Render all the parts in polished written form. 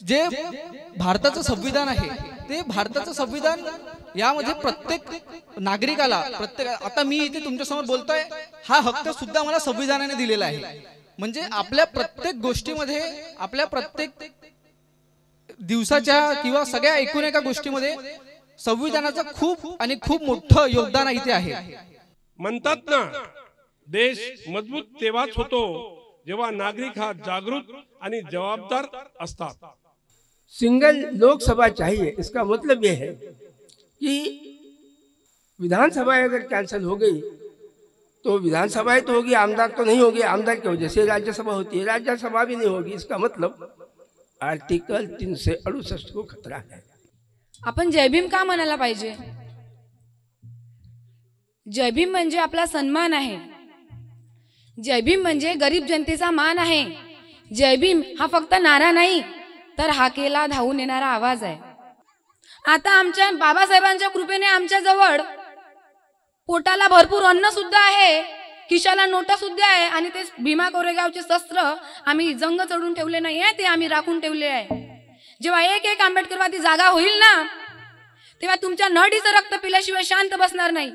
जे भारताचं संविधान आहे ते भारताचं संविधान यामध्ये प्रत्येक नागरिकाला आता मी इथे तुमच्यासमोर बोलतोय हा हक्क सुद्धा मला संविधानाने दिलेला आहे। म्हणजे आपल्या प्रत्येक गोष्टीमध्ये आपल्या प्रत्येक दिवसाच्या किंवा सगळ्या एकूण एका गोष्टीमध्ये संविधानाचं खूप मोठं योगदान इथे आहे। म्हणतात ना देश मजबूत तेव्हाच होतो जेव्हा नागरिक हा जागरूक आणि जवाबदार असतात। सिंगल लोकसभा चाहिए, इसका मतलब यह है कि विधानसभा अगर कैंसिल हो गई तो विधानसभा तो होगी, आमदार तो नहीं होगी। आमदार की वजह से राज्यसभा होती है, राज्यसभा भी नहीं होगी। इसका मतलब आर्टिकल 368 को खतरा है। आपण जय भीम का म्हणायला पाहिजे? जय भीम म्हणजे आपला सन्मान आहे। जय भीम म्हणजे गरीब जनतेचा मान आहे। जय भीम हा फक्त नारा नाही तर हाकेला धावून येणारा आवाज आहे। आता आमच्या बाबासाहेबांच्या कृपेने आमच्या जवळ पोटाला भरपूर अन्न सुद्धा आहे, खिशाला नोटा सुद्धा आहे आणि ते भीमा कोरेगावचे शस्त्र आम्ही जंग चढून ठेवले नाही आहे, ते आम्ही राखून ठेवले आहे। जेव्हा एक एक आंबेडकरवादी जागा होईल ना तेव्हा तुमच्या नडीचं रक्त पिल्याशिवाय शांत बसणार नाही।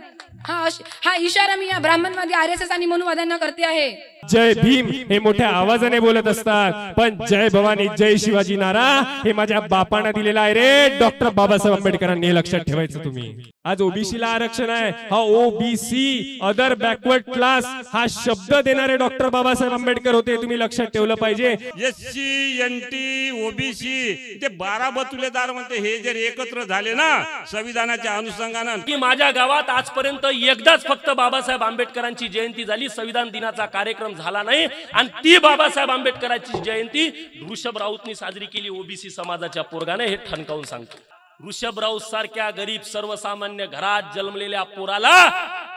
हा इशारा मी या ब्राह्मणवादी आरएसएस आणि मनुवाद्यांना करते आहे। जय भीम हे मोठ्या आवाजाने बोलत असतात, पण जय भवानी जय शिवाजी नारा हे माझ्या बापांना दिलेला आहे रे। डॉक्टर बाबासाहेब आंबेडकरांनी हे लक्षात ठेवायचं। तुम्ही आज ओबीसी ला आरक्षण आहे, हा ओबीसी अदर बॅकवर्ड क्लास हा शब्द देणारे डॉक्टर बाबासाहेब आंबेडकर होते, तुम्ही लक्षात ठेवलं पाहिजे। एससी एनटी ओबीसी ते 12 बतुलेदार म्हणते हे जर एकत्र झाले ना संविधानाच्या अनुषंगाने की माझ्या गावात आजपर्यंत एकदाच फक्त बाबासाहेब आंबेडकरांची जयंती झाली, संविधान दिनाचा कार्यक्रम झाला नाही आणि ती बाबासाहेब आंबेडकरांची जयंती ऋषभ राऊतनी साजरी केली ओबीसी समाजाच्या पोरगाने, हे ठणकावून सांगतो। ऋषभ राऊत सारख्या गरीब सर्वसामान्य घरात जन्मलेल्या पोराला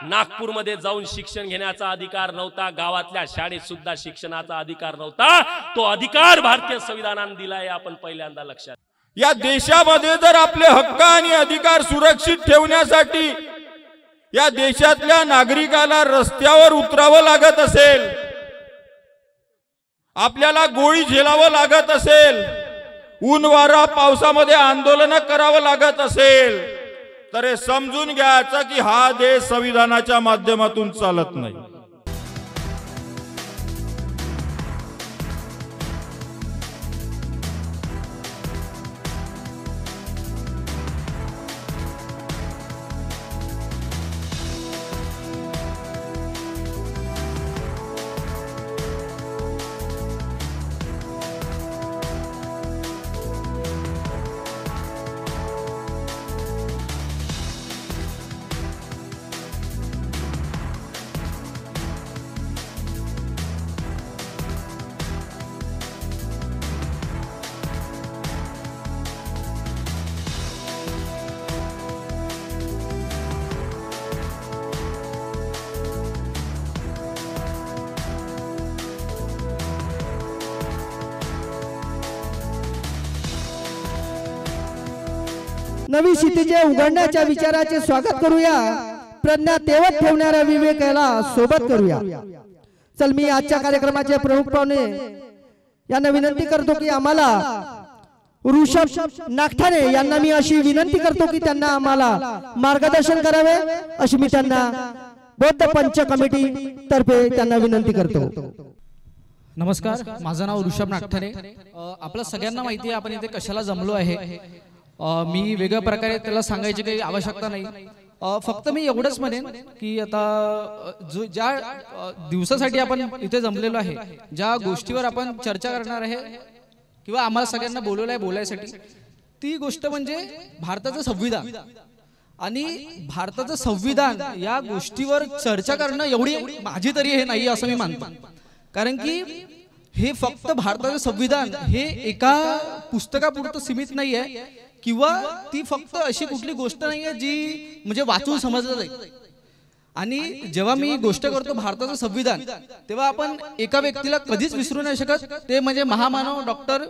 नागपूरमध्ये जाऊन शिक्षण घेण्याचा अधिकार नव्हता, गावातल्या शाळेत सुद्धा शिक्षणाचा अधिकार नव्हता। तो अधिकार भारतीय संविधानाने दिलाय, आपण पहिल्यांदा लक्षात। या देशामध्ये जर आपले हक्क आणि अधिकार सुरक्षित ठेवण्यासाठी या देशातल्या नागरिकाला रस्त्यावर उतरावं लागत असेल, आपल्याला गोळी झेलावं लागत असेल, ऊन वारा पावसामध्ये आंदोलन करावं लागत असेल, तर हे समजून घ्यायचं की हा देश संविधानाच्या माध्यमातून चालत नाही। नवी क्षितिजे उघडण्याच्या विचाराचे स्वागत करूया। प्रज्ञा तेवत ठेवणाऱ्या विवेकाला सोबत करूया। चल मी आजच्या कार्यक्रमाचे प्रमुख पाहुणे यांना विनंती करतो की आम्हाला ऋषभ नागठाणे यांना मी अशी विनंती करतो की त्यांना आम्हाला मार्गदर्शन करावे अशी मी त्यांना बौद्ध पंच कमिटी तर्फे त्यांना विनंती करतो। नमस्कार, माझं नाव ऋषभ नागठाणे। आपल्या सगळ्यांना माहिती आहे आपण इथे कशाला जमलो आहे। मी वेगळ्या प्रकारे त्याला सांगायची काही आवश्यकता नाही। फक्त मी एवढंच म्हणेन की आता ज्या दिवसासाठी आपण इथे जमलेलो आहे, ज्या गोष्टीवर आपण चर्चा करणार आहे किंवा आम्हाला सगळ्यांना बोलवलं आहे बोलायसाठी, ती गोष्ट म्हणजे भारताचं संविधान। आणि भारताचं संविधान या गोष्टीवर चर्चा करणं एवढी माझी तरी हे नाही असं मी मानतो। कारण की हे फक्त भारताचं संविधान हे एका पुस्तकापुरतं सीमित नाही आहे किंवा ती फक्त अशी कुठली गोष्ट नाही आहे जी म्हणजे वाचून समजलं जाईल। आणि जेव्हा मी गोष्ट करतो भारताचं संविधान तेव्हा आपण एका व्यक्तीला कधीच विसरू नाही शकत, ते म्हणजे महामानव डॉक्टर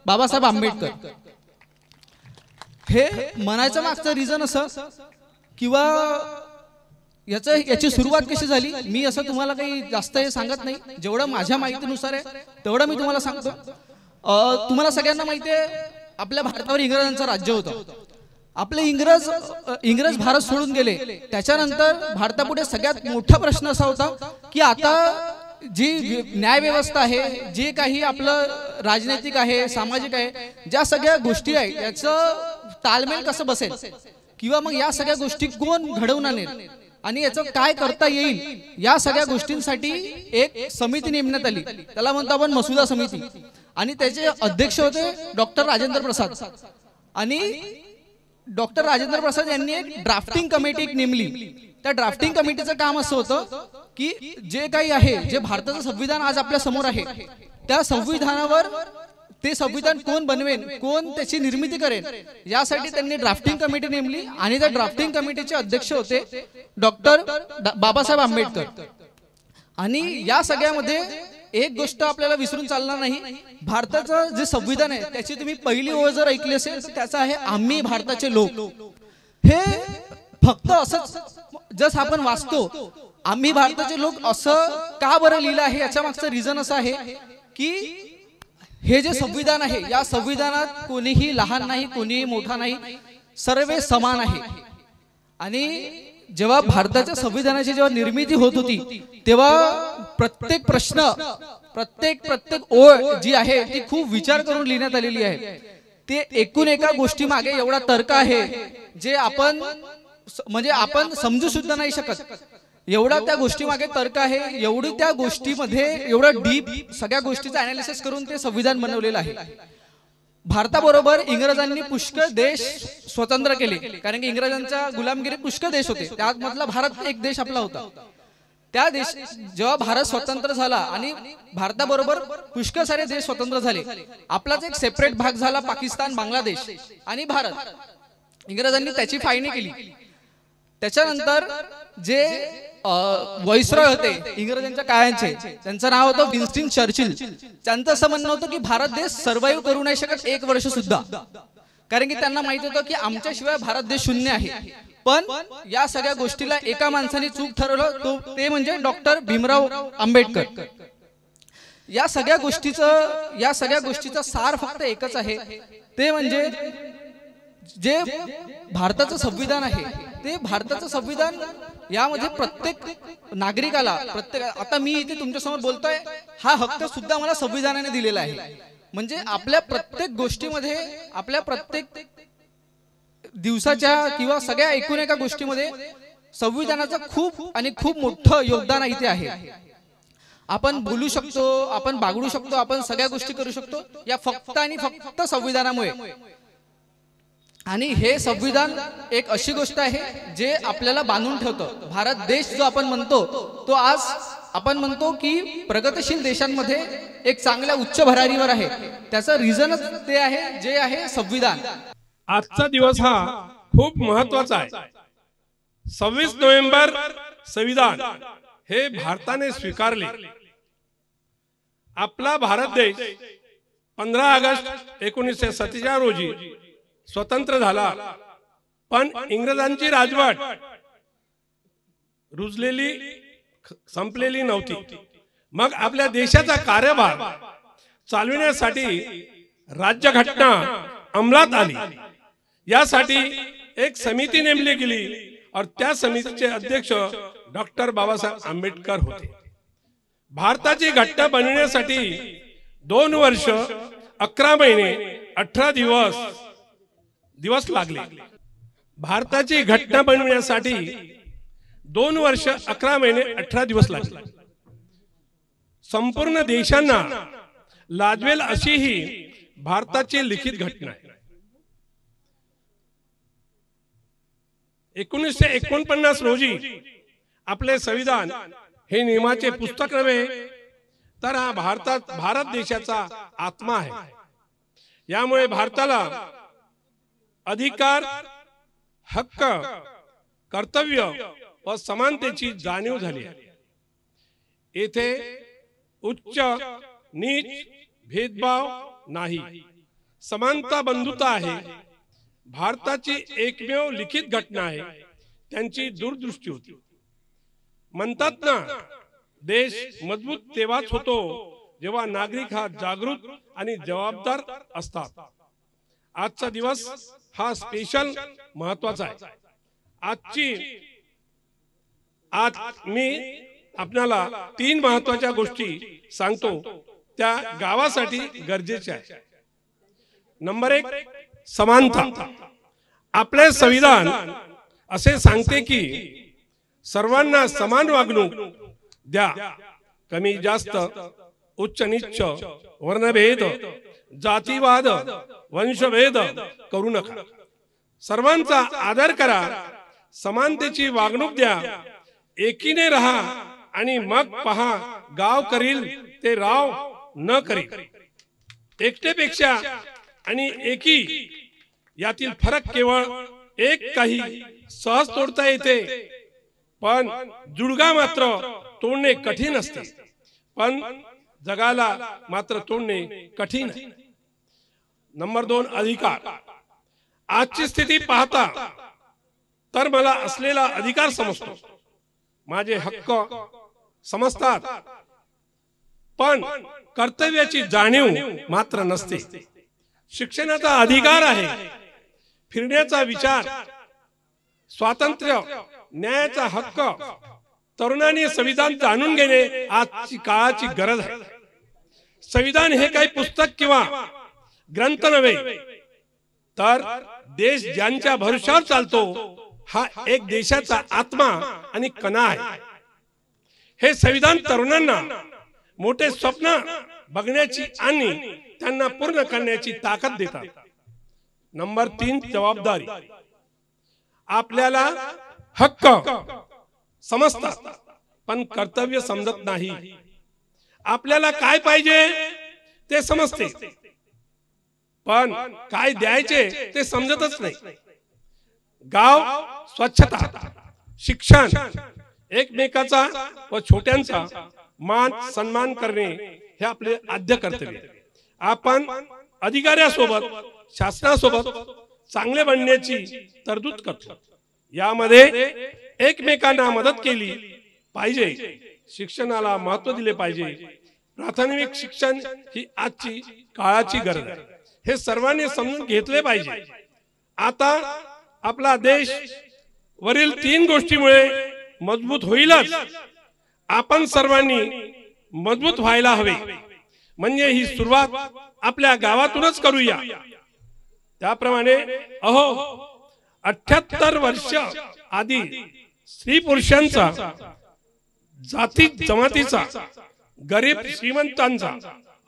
बाबासाहेब आंबेडकर। हे म्हणायचं मागचं रिझन असं किंवा याची सुरुवात कशी झाली मी असं तुम्हाला काही जास्त हे सांगत नाही, जेवढं माझ्या माहितीनुसार आहे तेवढं मी तुम्हाला सांगतो। तुम्हाला सगळ्यांना माहिती आहे आपल्या भारतावर इंग्रजांचं राज्य होतं. आपले इंग्रज भारत सोडून गेले. त्याच्यानंतर भारतापुढे सगळ्यात मोठा प्रश्न असा होता की आता जी न्याय व्यवस्था आहे, जे काही आपलं राजनैतिक आहे, सामाजिक आहे, ज्या सगळ्या गोष्टी आहेत याचं ताळमेळ कसं बसेल किंवा मग या सगळ्या गोष्टी कोण घडवून आणेल आणि याचं काय करता येईल, या सगळ्या गोष्टींसाठी एक समिती नेमण्यात आली. त्याला म्हणतो आपण मसुदा समिती. आणि त्याचे अध्यक्ष होते डॉक्टर राजेंद्र प्रसाद. आणि डॉक्टर राजेंद्र प्रसाद यांनी एक ड्राफ्टिंग कमिटी नेमली. त्या ड्राफ्टिंग कमिटीचं काम असं होतं की जे काही आहे, जे भारताचं संविधान आज आपल्या समोर आहे, त्या संविधानावर ते संविधान कोण बनवेल, कोण त्याची निर्मिती करेल, यासाठी त्यांनी ड्राफ्टिंग कमिटी नेमली. आणि त्या ड्राफ्टिंग कमिटीचे अध्यक्ष होते डॉक्टर बाबासाहेब आंबेडकर. आणि या सगळ्यामध्ये एक गोष्ट आपल्याला विसरून चालणार नाही, भारताचं जे संविधान आहे त्याची तुम्ही पहिली ओळ जर ऐकली असेल तर त्याचं आहे आम्ही भारताचे लोक. हे फक्त असंच जसं आपण वाचतो आम्ही भारताचे लोक असं का बरं लिहिलं आहे, याच्या मागचं रिझन असं आहे की हे जे संविधान आहे या संविधानात कोणीही लहान नाही, कोणीही मोठा नाही, सर्व समान आहे. आणि जेव्हा भारताच्या संविधानाची जेव्हा निर्मिती होत होती तेव्हा प्रत्येक प्रश्न, प्रत्येक ओळ जी आहे ती खूप विचार करून लिहिण्यात आलेली आहे. ते एकूण एका गोष्टी मागे एवढा तर्क आहे जे आपण समजू सुद्धा नाही शकत. एवढा त्या गोष्टी मागे तर्क आहे, एवढी त्या गोष्टीमध्ये एवढं डीप सगळ्या गोष्टीचं अनालिसिस करून ते संविधान बनवलेलं आहे. भारताबरोबर इंग्रजांनी पुष्कळ देश स्वतंत्र केले, कारण की इंग्रजांच्या गुलामगिरी पुष्कळ देश होते, त्यामधला भारत एक देश आपला होता. त्या देश जेव्हा भारत स्वतंत्र झाला आणि भारताबरोबर पुष्कळ सारे देश स्वतंत्र झाले, आपलाच एक सेपरेट भाग झाला पाकिस्तान, बांगलादेश आणि भारत. इंग्रजांनी त्याची फाळणी केली. त्याच्यानंतर जे व्हाईसरॉय होते इंग्रजांच्या काळाचे, त्यांचं नाव होतं विन्स्टन चर्चिल. त्यांचं असं म्हणणं होतं की भारत देश सर्वाइव्ह करू नाही शकत एक वर्ष सुद्धा, कारण की त्यांना माहित होतं की आमच्याशिवाय भारत देश शून्य आहे. पण या सगळ्या गोष्टीला एका माणसाने चूक ठरवलं, ते म्हणजे डॉक्टर भीमराव आंबेडकर. या सगळ्या गोष्टीचा सार फक्त एकच आहे, ते म्हणजे जे भारताचं संविधान आहे ते भारताचं संविधान यामध्ये प्रत्येक नागरिकाला आता मी इथे तुमच्यासमोर बोलतोय, हा हक्क सुद्धा मला संविधानाने दिलेला आहे. म्हणजे आपल्या प्रत्येक गोष्टीमध्ये, आपल्या प्रत्येक दिवसाच्या किंवा सगळ्या एकूण एका गोष्टीमध्ये संविधानाचं खूप मोठं योगदान इथे आहे. आपण बोलू शकतो, आपण बागडू शकतो, आपण सगळ्या गोष्टी करू शकतो या फक्त संविधानामुळे. आणि हे संविधान एक अशी गोष्ट आहे जे आपल्याला बांधून ठेवतं. भारत देश जो आपण म्हणतो तो आज आपण म्हणतो की प्रगतशील देशांमध्ये एक चांगल्या उच्च भरारीवर आहे. त्याचं रिझनच ते आहे जे आहे संविधान. आजचा दिवस हा खूप महत्वाचा आहे. 26 नोव्हेंबर संविधान हे भारताने स्वीकारले. आपला भारत देश 15 ऑगस्ट 1947 रोजी स्वतंत्र झाला. पण इंग्रजांची राजवट रुजलेली संपलेली नव्हती. मग आपल्या देशाचा कार्यभार चालविण्यासाठी राज्यघटना अंमलात आली. यासाठी एक समिती नेमली गेली और त्या समितीचे अध्यक्ष डॉक्टर बाबासाहेब आंबेडकर होते. भारताची घटना बनवण्यासाठी 2 वर्ष 11 महिने 18 दिवस लागले. भारताची घटना बनवण्यासाठी 2 वर्ष 11 महिने 18 दिवस लागले. संपूर्ण देशांना लाजवेल अशी ही भारताची लिखित घटना आहे. 1949 रोजी आपले संविधान हे नियमाचे पुस्तक नव्हे तर हा भारत देशाचा आत्मा आहे. यामुळे भारताला अधिकार, हक्क, कर्तव्य व समानतेची जाणीव झाली आहे. येथे उच्च नीच भेदभाव नाही, समानता बंधुता आहे. भारताची एकमेव लिखित घटना आहे. त्यांची दूरदृष्टी होती. म्हणतात ना, देश मजबूत तेव्हाच होतो जेव्हा नागरिक हा जागृत आणि जबाबदार असतात. आजचा दिवस हा स्पेशल महत्वाचा आहे. आज मी आपल्याला 3 महत्वाच्या गोष्टी सांगतो, त्या गावासाठी गरजेच्या आहेत. नंबर 1, समानता. आपले संविधान असे सांगते की सर्वांना समान वागणूक द्या. कमी जास्त, उच्च नीच, वर्णभेद, जातीवाद, वंशभेद करू नका. सर्वांचा आदर करा, समानतेची वागणूक द्या, एकीने राहा आणि मग पहा गाव करील ते राव न करील. एकटेपेक्षा आणि एकी यातील फरक केवळ एक काही सहज तोडता येते, पण जुडगा मात्र तोडणे कठीण असते. पण जगाला मात्र तोडणे कठीण आहे. नंबर 2, अधिकार. आजची स्थिती पाहता तर मला असलेला अधिकार समजतो, माझे हक्क समजतात, पण कर्तव्याची जाणीव मात्र नसते. शिक्षणाचा अधिकार आहे, फिरण्याचा विचार, स्वातंत्र्य, न्यायाचा हक्क. तरुणांनी संविधान जाणून घेणे आजची काळाची गरज आहे. संविधान हे काही पुस्तक किंवा ग्रंथ नव्हे, तर देश ज्यांच्या भरोशावर चालतो हा एक देशाचा आत्मा आणि कणा आहे. हे संविधान तरुणांना मोठे स्वप्न बघण्याची आणि त्यांना पूर्ण करण्याची ताकद देतात. नंबर 3, जबाबदारी. आपल्याला हक्क समजतात पण कर्तव्य समजत नाही. आपल्याला काय पाहिजे ते समजते, पण काय द्यायचे ते समजतच नाही. गाव स्वच्छता, शिक्षण, एकमेकाचा व छोट्यांचा मान सन्मान करणे हे आपले आद्य कर्तव्य. आपण अधिकाऱ्यासोबत, शासनासोबत चांगले बनण्याची तरतूद करतो. यामध्ये एकमेकांना मदत केली पाहिजे, शिक्षणाला महत्त्व दिले पाहिजे. प्राथमिक शिक्षण ही आजची काळाची गरज आहे, हे सर्वांनी समजून घेतले पाहिजे. आता आपला देश वरील 3 गोष्टीमुळे मजबूत होईलच. आपण सर्वांनी मजबूत व्हायला हवे, म्हणजे ही सुरुवात आपल्या गावातूनच करूया. त्याप्रमाणे 78 वर्ष आधी स्त्री पुरुषांचा, जाती जमातीचा, गरीब श्रीमंतांचा,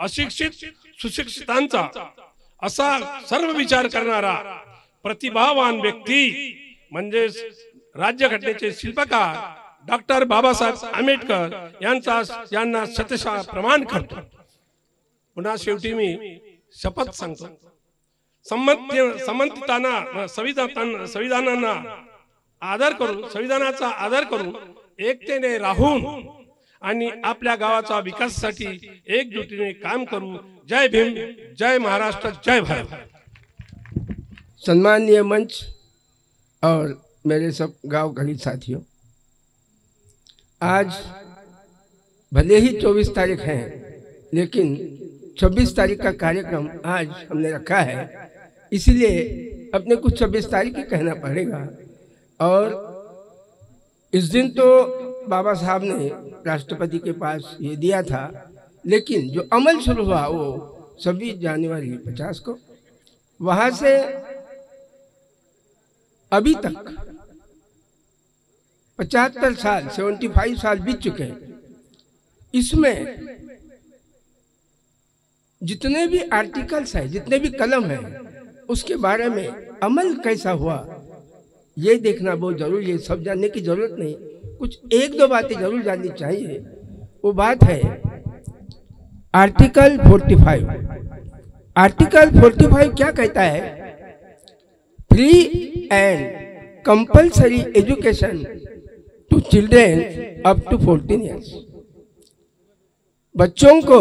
अशिक्षित सुशिक्षितांचा असा सर्व विचार करणारा प्रतिभावान व्यक्ती म्हणजे राज्यघटनेचे शिल्पकार डॉक्टर बाबासाहेब आंबेडकर यांना शतशः प्रमाण करतो. पुन्हा शेवटी मी शपथ सांगतो, संविधानाचा आदर करून एकतेने राहून आणि आपल्या गावाचा विकासासाठी एकजुटीने काम करू. जय भीम, जय महाराष्ट्र, जय भारत. सम्माननीय मंच और मेरे सब गांव गली साथियों, आज भले ही 24 तारीख है, लेकिन 26 तारीख का कार्यक्रम आज हमने रखा है, इसलिए अपने कुछ 26 तारीख ही कहना पड़ेगा. और इस दिन तो बाबा साहब ने राष्ट्रपति के पास ये दिया था, लेकिन जो अमल शुरू हुआ वो 26 जनवरी 50 को, वहाँ से अभी तक 75 साल 75 साल बीत चुके हैं. इसमें जितने भी आर्टिकल्स हैं, जितने भी कलम हैं, उसके बारे में अमल कैसा हुआ ये देखना बहुत जरूरी है. सब जानने की जरूरत नहीं, कुछ 1-2 बातें जरूर जाननी चाहिए. वो बात है आर्टिकल 45. आर्टिकल 45 क्या कहता है? Free and compulsory education to children up to 14 years. बच्चों को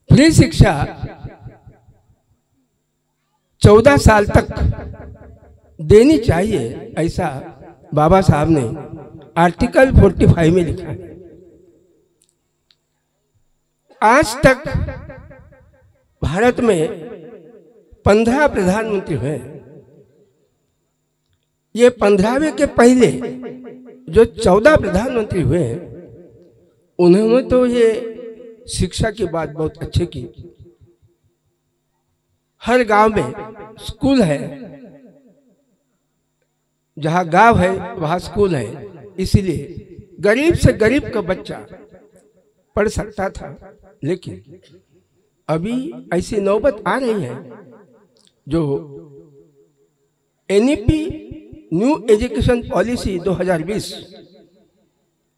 फ्री शिक्षा 14 साल तक देनी चाहिए, ऐसा बाबा साहब ने आर्टिकल 45 में लिखा है. आज तक भारत में 15 प्रधानमंत्री हुए। ये 15वें के पहले जो 14 प्रधानमंत्री हुए उन्होंने तो ये शिक्षा की बात बहुत अच्छी की। हर गांव में स्कूल है, जहां गांव है वहां स्कूल है, इसीलिए गरीब से गरीब का बच्चा पढ़ सकता था। लेकिन अभी ऐसी नौबत आ रही है जो एनईपी न्यू एजुकेशन पॉलिसी 2020,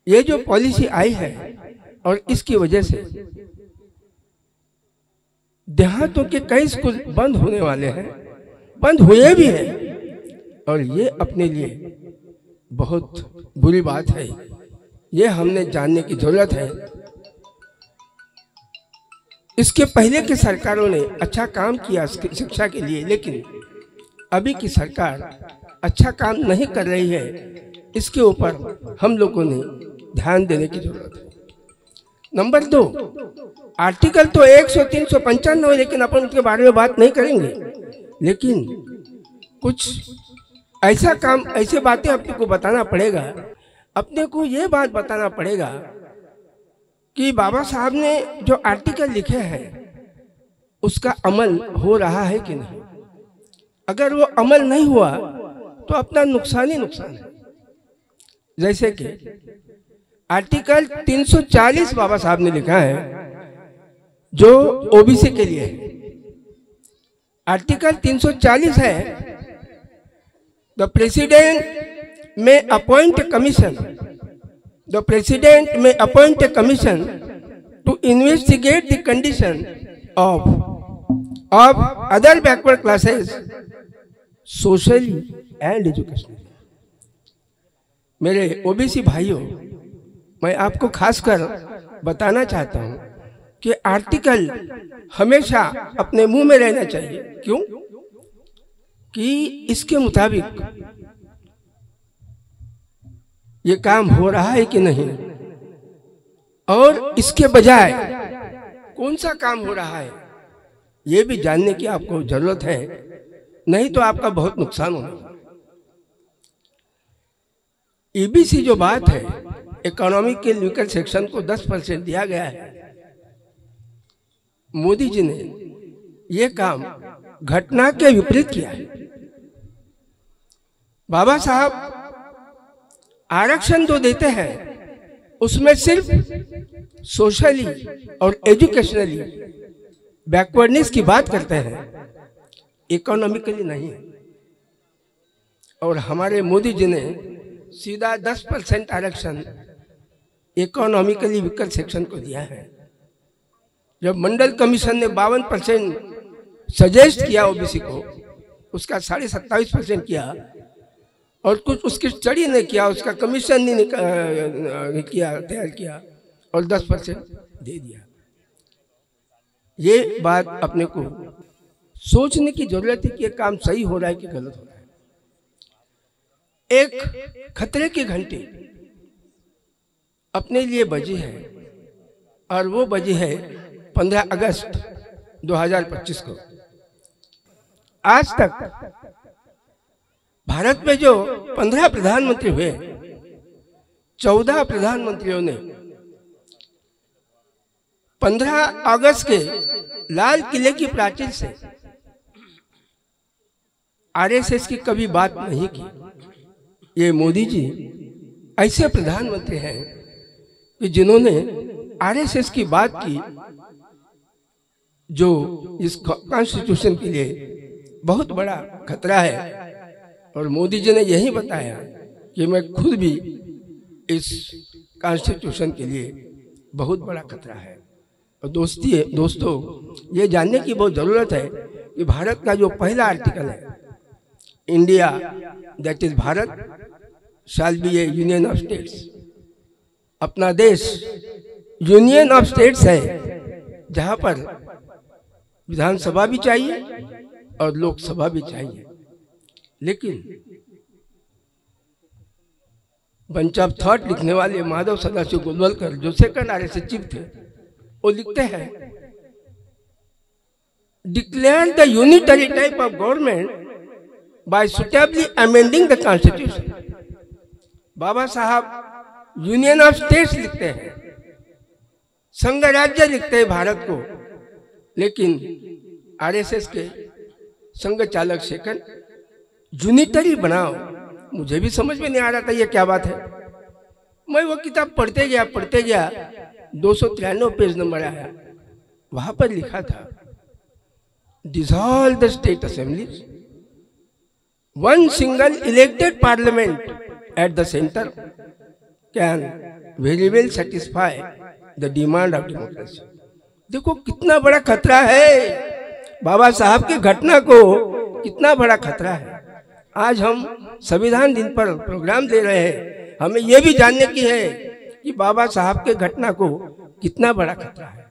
ये जो पॉलिसी आई है और इसकी वजह से देहातों के कई स्कूल बंद होने वाले हैं, बंद हुए भी हैं, और ये अपने लिए बहुत बुरी बात है। ये हमने जानने की जरूरत है। इसके पहले की सरकारों ने अच्छा काम किया शिक्षा के लिए, लेकिन अभी की सरकार अच्छा काम नहीं कर रही है। इसके ऊपर हम लोगों ने ध्यान देने की जरूरत है। नंबर 2, आर्टिकल तो 100, 395 है, लेकिन अपन उसके बारे में बात नहीं करेंगे। लेकिन कुछ ऐसा काम, ऐसे बातें अपने को बताना पड़ेगा। अपने को ये बात बताना पड़ेगा कि बाबा साहब ने जो आर्टिकल लिखे हैं उसका अमल हो रहा है कि नहीं। अगर वो अमल नहीं हुआ तो अपना नुकसान ही नुकसान है। जैसे कि आर्टिकल 340 बाबा साहब ने लिखा है जो ओबीसी के लिए है। आर्टिकल 340 है, the president may appoint commission, the president may appoint a commission to investigate the condition of other backward classes socially and educationally. मेरे ओबीसी भाइयों, मैं आपको खासकर बताना चाहता हूं कि आर्टिकल हमेशा अपने मुंह में रहना चाहिए। क्यों? कि इसके मुताबिक ये काम हो रहा है कि नहीं, और इसके बजाय कौन सा काम हो रहा है ये भी जानने की आपको जरूरत है, नहीं तो आपका बहुत नुकसान होगा। ईबीसी जो बात है, इकोनॉमिक के वीकर सेक्शन को 10% दिया गया है। मोदी जी ने ये काम घटना के विपरीत किया है। बाबा साहब आरक्षण जो देते हैं उसमें सिर्फ सोशली और एजुकेशनली बैकवर्डनेस की बात करते हैं, इकोनॉमिकली नहीं। और हमारे मोदी जी ने सीधा 10% आरक्षण इकोनॉमिकली वीकर सेक्शन को दिया है। जब मंडल कमीशन ने 52% सजेस्ट किया ओबीसी को, उसका 27.5% किया, और कुछ उसकी स्टडी ने किया, उसका कमीशन ने किया, तैयार किया, और 10% दे दिया। ये बात अपने को सोचने की जरूरत है कि ये काम सही हो रहा है कि गलत हो रहा है। एक खतरे की घंटी अपने लिए बजी है, और वो बजी है 15 अगस्त 2025 को। आज तक भारत में जो 15 प्रधानमंत्री हुए, 14 प्रधानमंत्रियों ने 15 अगस्त के लाल किले की प्राचीर से आरएसएस की कभी बात नहीं की। ये मोदी जी ऐसे प्रधानमंत्री हैं कि जिन्होंने आरएसएस की बात की, जो इस कॉन्स्टिट्यूशन के लिए बहुत बड़ा खतरा है। और मोदी जी ने यही बताया कि मैं खुद भी इस कॉन्स्टिट्यूशन के लिए बहुत बड़ा खतरा है। और दोस्तों, ये जानने की बहुत ज़रूरत है कि भारत का जो पहला आर्टिकल है, India that is Bharat shall be a union of states. अपना देश यूनियन ऑफ स्टेट्स है, जहाँ पर विधानसभा भी चाहिए और लोकसभा भी चाहिए। लेकिन बंच ऑफ थॉट लिखने वाले माधव सदाशिव गोलवलकर, जो सेकंड आरएसएस चीफ थे, वो लिखते हैं, declare the unitary type of government by suitably amending the constitution. बाबा साहब यूनियन ऑफ स्टेट्स लिखते हैं, संघ राज्य लिखते हैं भारत को, लेकिन आरएसएस के संघ चालक शेखर यूनिटरी बनाओ। मुझे भी समझ में नहीं आ रहा था ये क्या बात है। मैं वो किताब पढ़ते गया 293 पेज नंबर आया, वहां पर लिखा था, dissolve the state assemblies, one single elected parliament at the center can very well satisfy the demand of democracy। देखो कितना बड़ा खतरा है, बाबा साहब की घटना को कितना बड़ा खतरा है। आज हम संविधान दिन पर प्रोग्राम दे रहे हैं, हमें यह भी जानने की है कि बाबा साहब के घटना को कितना बड़ा खतरा है।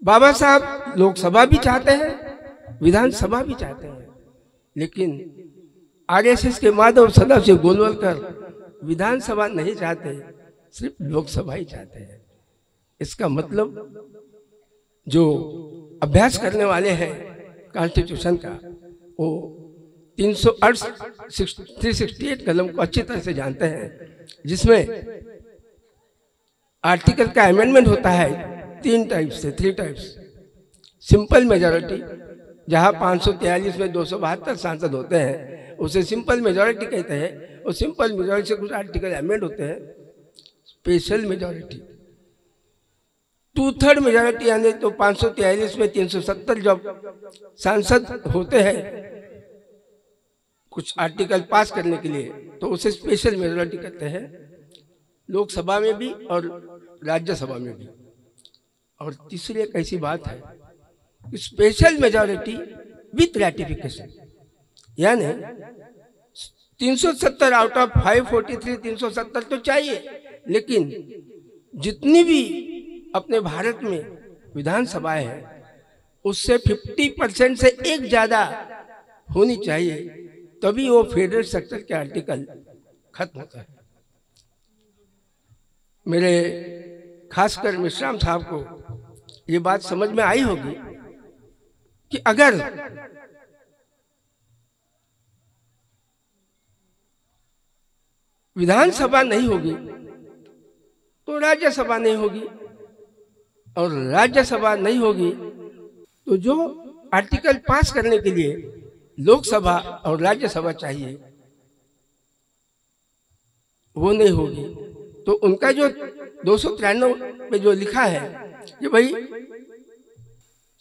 बाबा साहब लोकसभा भी चाहते हैं, विधानसभा भी चाहते हैं, लेकिन आरएसएस के माधव सदाशिव गोलवलकर विधानसभा नहीं चाहते, सिर्फ लोकसभा ही चाहते हैं। इसका मतलब जो अभ्यास करने वाले हैं कॉन्स्टिट्यूशन का, वो 368 कलम को अच्छी तरह से जानते हैं, जिसमें आर्टिकल का अमेंडमेंट होता है 3 टाइप्स। सिंपल मेजॉरिटी, जहां 543 में 272 सांसद होते हैं उसे सिंपल मेजॉरिटी कहते हैं, और सिंपल मेजॉरिटी से कुछ आर्टिकल अमेंड होते हैं। स्पेशल मेजॉरिटी 2/3 मेजॉरिटी, यानी तो 543 में 370 जब सांसद होते हैं कुछ आर्टिकल पास करने के लिए, तो उसे स्पेशल मेजॉरिटी कहते हैं, लोकसभा में भी और राज्यसभा में भी। और तीसरी एक ऐसी बात है, स्पेशल मेजॉरिटी विथ रैटिफिकेशन, यानी 370 आउट ऑफ 543 370 तो चाहिए, लेकिन जितनी भी अपने भारत में विधानसभाएं हैं उससे 50% से एक ज्यादा होनी चाहिए, तभी वो फेडरल स्ट्रक्चर के आर्टिकल खत्म होता है। मेरे खासकर मिश्राम साहब को ये बात समझ में आई होगी कि अगर विधानसभा नहीं होगी तो राज्यसभा नहीं होगी, और राज्यसभा नहीं होगी तो जो आर्टिकल पास करने के लिए लोकसभा और राज्यसभा चाहिए वो नहीं होगी। तो उनका जो 293 में जो लिखा है कि भाई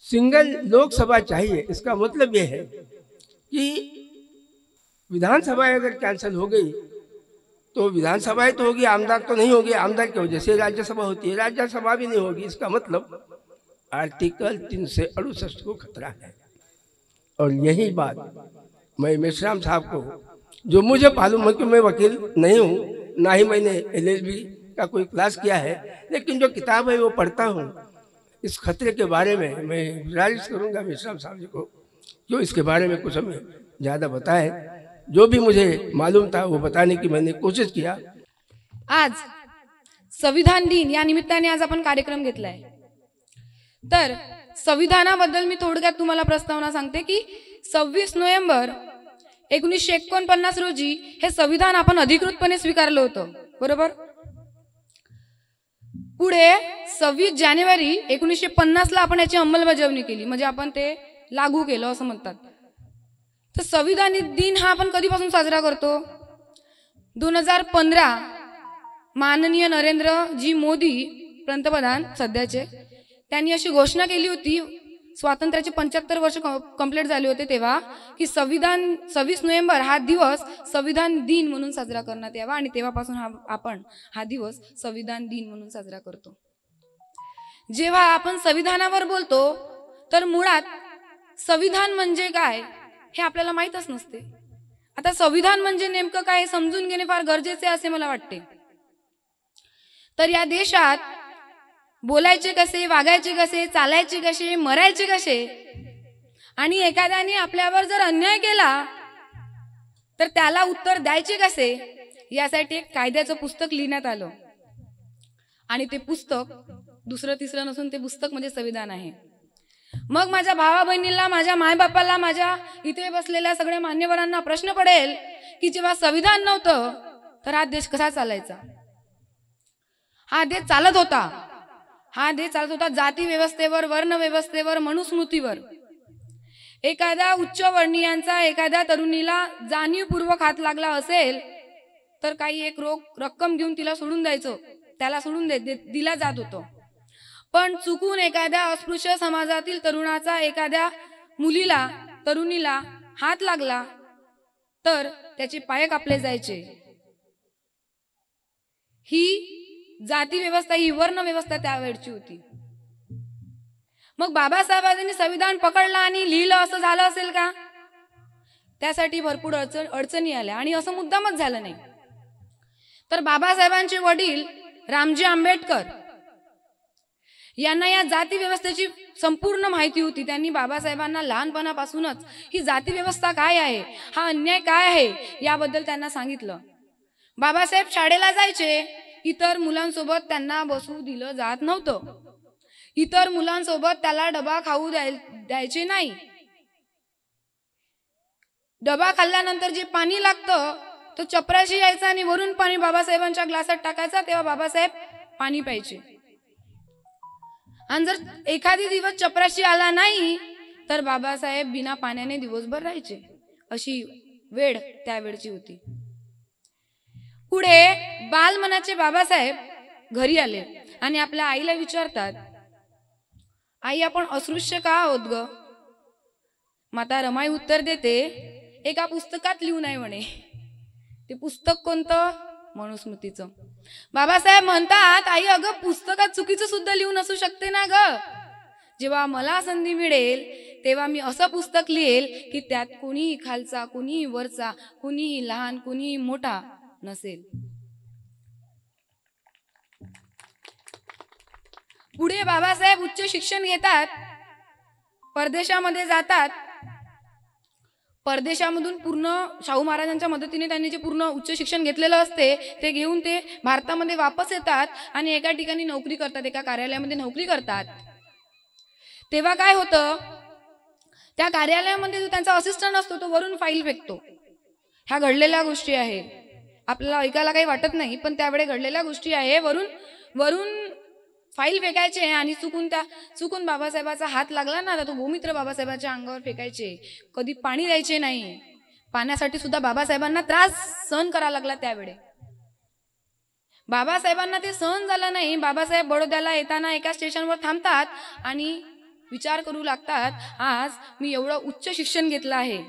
सिंगल लोकसभा चाहिए, इसका मतलब यह है कि विधानसभा अगर कैंसिल हो गई तो विधानसभाएं तो होगी, आमदार तो नहीं होगी, आमदार की वजह से राज्यसभा होती है, राज्यसभा भी नहीं होगी। इसका मतलब आर्टिकल 368 को खतरा है। और यही बात मैं मिश्राम साहब को, जो मुझे मालूम है कि मैं वकील नहीं हूँ, ना ही मैंने LLB का कोई क्लास किया है, लेकिन जो किताब है वो पढ़ता हूँ, इस खतरे के बारे में मैं गुजारिश करूँगा मिश्राम साहब जी को, जो इसके बारे में कुछ हमें ज़्यादा बताए। जो भी मुझे मालूम था वो बताने की मैंने कोशिश किया। आज संविधान दिन या निमित्ताने आज आपण कार्यक्रम घेतलाय, तर संविधानाबद्दल मी थोडक्यात तुम्हाला प्रस्तावना सांगते की 26 नोव्हेंबर 1949 रोजी हे संविधान आपण अधिकृतपणे स्वीकारलं होतं, बरोबर। पुढे 26 जानेवारी 1950 ला आपण याची अंमलबजावणी केली, म्हणजे आपण ते लागू केलं असं म्हणतात। तर संविधान दिन हा आपण कधीपासून साजरा करतो? 2015 माननीय नरेंद्र जी मोदी पंतप्रधान सध्याचे, त्यांनी अशी घोषणा केली होती, स्वातंत्र्याचे 75 वर्ष कंप्लीट झाले होते तेव्हा, की 26 नोव्हेंबर हा दिवस संविधान दिन म्हणून साजरा करण्यात यावा, आणि तेव्हापासून आपण हा दिवस संविधान दिन म्हणून साजरा करतो। जेव्हा आपण संविधानावर बोलतो तर मुळात संविधान म्हणजे काय हे आपल्याला माहीतच नसते। आता संविधान म्हणजे नेमकं काय हे समजून घेणे फार गरजेचे असे मला वाटते। तर या देशात बोलायचे कसे, वागायचे कसे, चालायचे कसे, मरायचे कसे, आणि एखाद्याने आपल्यावर जर अन्याय केला तर त्याला उत्तर द्यायचे कसे, यासाठी एक कायद्याचं पुस्तक लिहिण्यात आलं, आणि ते पुस्तक दुसरं तिसरं नसून ते पुस्तक म्हणजे संविधान आहे. मग माझ्या भावा बहिणीला, माझ्या मायबापाला, माझ्या इथे बसलेल्या सगळ्या मान्यवरांना प्रश्न पडेल की जेव्हा संविधान नव्हतं तर हा देश कसा चालायचा? हा देश चालत होता जाती व्यवस्थेवर, वर्ण व्यवस्थेवर, मनुस्मृतीवर. एखाद्या उच्च वर्णीयांचा एखाद्या तरुणीला जाणीवपूर्वक हात लागला असेल तर काही एक रक्कम घेऊन तिला सोडून द्यायचं, त्याला सोडून दिला जात होतं. पण चुकून एखाद्या अस्पृश्य समाजातील तरुणाचा एखाद्या मुलीला, तरुणीला हात लागला तर त्याचे पाय कापले जायचे. ही जाती व्यवस्था, ही वर्ण व्यवस्था त्यावेळची होती. मग बाबासाहेबांनी संविधान पकडलं आणि लिहिलं असं झालं असेल का? त्यासाठी भरपूर अडचणी आल्या आणि असं मुद्दामच झालं नाही. तर बाबासाहेबांचे वडील रामजी आंबेडकर यांना या जाती व्यवस्थेची संपूर्ण माहिती होती. त्यांनी बाबासाहेबांना लहानपणापासूनच ही जाती व्यवस्था काय आहे, हा अन्याय काय आहे याबद्दल त्यांना सांगितलं. बाबासाहेब शाळेला जायचे, इतर मुलांसोबत त्यांना बसू दिलं जात नव्हतं. इतर मुलांसोबत त्याला डबा खाऊ द्यायचे नाही. डबा खाल्ल्यानंतर जे पाणी लागतं तो चपराशी यायचा आणि वरून पाणी बाबासाहेबांच्या ग्लासात टाकायचा, तेव्हा बाबासाहेब पाणी प्यायचे. आणि जर एखादी दिवस चपराशी आला नाही तर बाबासाहेब बिना पाण्याने दिवसभर राहायचे. अशी वेळ त्यावेळची होती. पुढे बालमनाचे बाबासाहेब घरी आले आणि आपल्या आईला विचारतात, आई आपण अस्पृश्य का आहोत ग? माता रमाई उत्तर देते, एका पुस्तकात लिहून आहे म्हणे. ते पुस्तक कोणतं? मनुस्मृतीचं. बाबासाहेब म्हणतात, आई अगं पुस्तकात चुकीचं सुद्धा लिहून असू शकते ना ग. जेव्हा मला संधी मिळेल तेव्हा मी असं पुस्तक लिहेल की त्यात कोणीही खालचा, कोणीही वरचा, कोणीही लहान, कोणीही मोठा नसेल. पुढे बाबासाहेब उच्च शिक्षण घेतात, परदेशामध्ये जातात. परदेशामधून पूर्ण शाहू महाराजांच्या मदतीने त्यांनी जे पूर्ण उच्च शिक्षण घेतलेलं असते ते घेऊन ते भारतामध्ये वापस येतात आणि एका ठिकाणी नोकरी करतात, एका कार्यालयामध्ये नोकरी करतात. तेव्हा काय होतं, त्या कार्यालयामध्ये जो त्यांचा असिस्टंट असतो तो वरून फाईल फेकतो. ह्या घडलेल्या गोष्टी आहे, आपल्याला ऐकायला काही वाटत नाही पण त्यावेळी घडलेल्या गोष्टी आहे. वरून फाईल फेकायचे आणि चुकून बाबासाहेबाचा हात लागला ना तर तो गोमित्र बाबासाहेबांच्या अंगावर फेकायचे. कधी पाणी द्यायचे नाही. पाण्यासाठी सुद्धा बाबासाहेबांना त्रास सहन करावा लागला. त्यावेळी बाबासाहेबांना ते सहन झालं नाही. बाबासाहेब बडोद्याला येताना एका स्टेशनवर थांबतात आणि विचार करू लागतात, आज मी एवढं उच्च शिक्षण घेतलं आहे,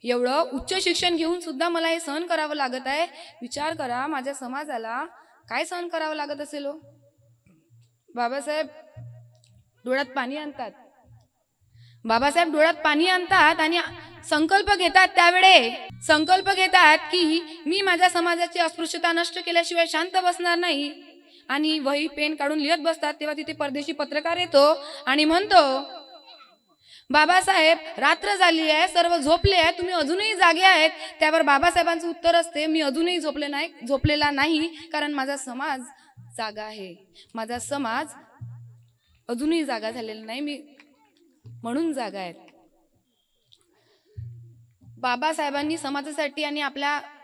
एवढं उच्च शिक्षण घेऊन सुद्धा मला हे सहन करावं लागत आहे. विचार करा माझ्या समाजाला काय सहन करावं लागत असेल हो. बाबासाहेब डोळ्यात पाणी आणतात. बाबासाहेब डोळ्यात पाणी आणतात आणि संकल्प घेतात. त्यावेळे संकल्प घेतात की मी माझ्या समाजाची अस्पृश्यता नष्ट केल्याशिवाय शांत बसणार नाही. आणि वही पेन काढून लिहत बसतात. तेव्हा तिथे परदेशी पत्रकार येतो आणि म्हणतो, बाबासाहेब रात्र झाली आहे, सर्व झोपले आहे, तुम्ही अजूनही जागे आहेत. त्यावर बाबासाहेबांचं उत्तर असते, मी अजूनही झोपलेला नाही, कारण माझा समाज जागा आहे. माझा समाज अजूनही जागा झालेला नाही, मी म्हणून जागा आहे. बाबासाहेबांनी समाजासाठी आणि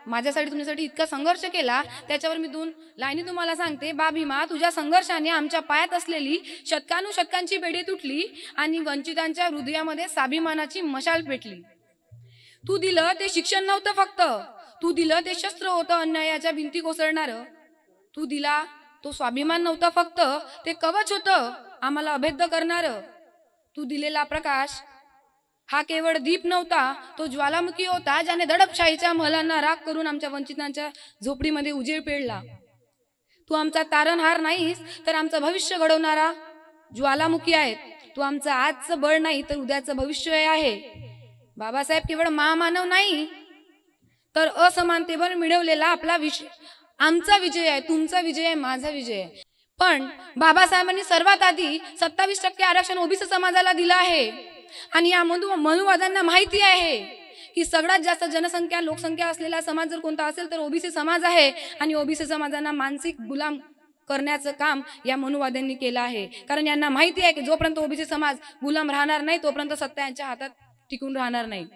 माझ्यासाठी, तुमच्यासाठी इतका संघर्ष केला. त्याच्यावर मी 2 लाईनी तुम्हाला सांगते. बा भीमा, तुझ्या संघर्षाने आमच्या पायात असलेली शतकानुशतकांची बेडी तुटली आणि वंचितांच्या हृदयामध्ये स्वाभिमानाची मशाल पेटली. तू दिलं ते शिक्षण नव्हतं फक्त, तू दिलं ते शस्त्र होतं अन्यायाच्या भिंती कोसळणारं. तू दिला तो स्वाभिमान नव्हता फक्त, ते कवच होतं आम्हाला अभेद्य करणारं. तू दिलेला प्रकाश हा केवळ दीप नव्हता, तो ज्वालामुखी होता ज्याने दडपशाहीच्या महलांना राख करून आमच्या वंचितांच्या झोपडीमध्ये उजेड पेळला. तू आमचा तारणहार नाहीस तर आमचं भविष्य घडवणारा ज्वालामुखी आहेत. तू आमचं आजचं बळ नाही तर उद्याचं भविष्य आहे. बाबासाहेब केवळ महामानव नाही तर असमानतेवर मिळवलेला आमचा विजय आहे, तुमचा विजय आहे, माझा विजय आहे. पण बाबासाहेबांनी सर्वात आधी 27% आरक्षण ओबीसी समाजाला दिलं आहे. आणि या मनुवाद्यांना माहिती आहे की सगळ्यात जास्त जनसंख्या, लोकसंख्या असलेला समाज जर कोणता असेल तर ओबीसी समाज आहे. आणि ओबीसी समाजांना मानसिक गुलाम करण्याचं काम या मनुवाद्यांनी केलं आहे. कारण यांना माहिती आहे की जोपर्यंत ओबीसी समाज गुलाम राहणार नाही तोपर्यंत सत्ता यांच्या हातात टिकून राहणार नाही.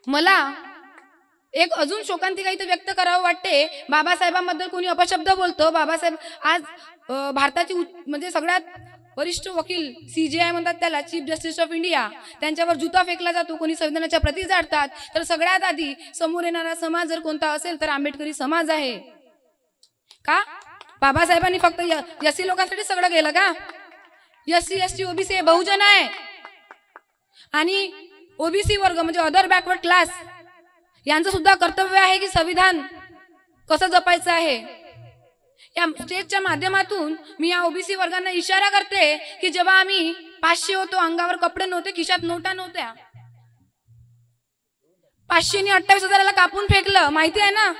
मला एक अजून शोकांतिका इथे व्यक्त करावं वाटते. बाबासाहेबांबद्दल कोणी अपशब्द बोलतो. बाबासाहेब आज भारताची म्हणजे सगळ्यात वरिष्ठ वकील CJI म्हणतात त्याला, चीफ जस्टिस ऑफ इंडिया, त्यांच्यावर जुता फेकला जातो. कोणी संविधानाच्या प्रती जाळतात. तर सगळ्यात आधी समोर येणारा समाज जर कोणता असेल तर आंबेडकरी समाज आहे. का बाबासाहेबांनी फक्त SC लोकांसाठी सगळं केलं का? SC ST OBC हे बहुजन आहे. आणि OBC वर्ग म्हणजे अदर बॅकवर्ड क्लास यांचं सुद्धा कर्तव्य आहे की संविधान कसं जपायचं आहे. या स्टेजच्या माध्यमातून मी या OBC वर्गांना इशारा करते की जेव्हा आम्ही 500 होतो, अंगावर कपडे नव्हते, खिशात नोटा नव्हत्या, 500 नी 28,000ला कापून फेकलं, माहिती आहे ना.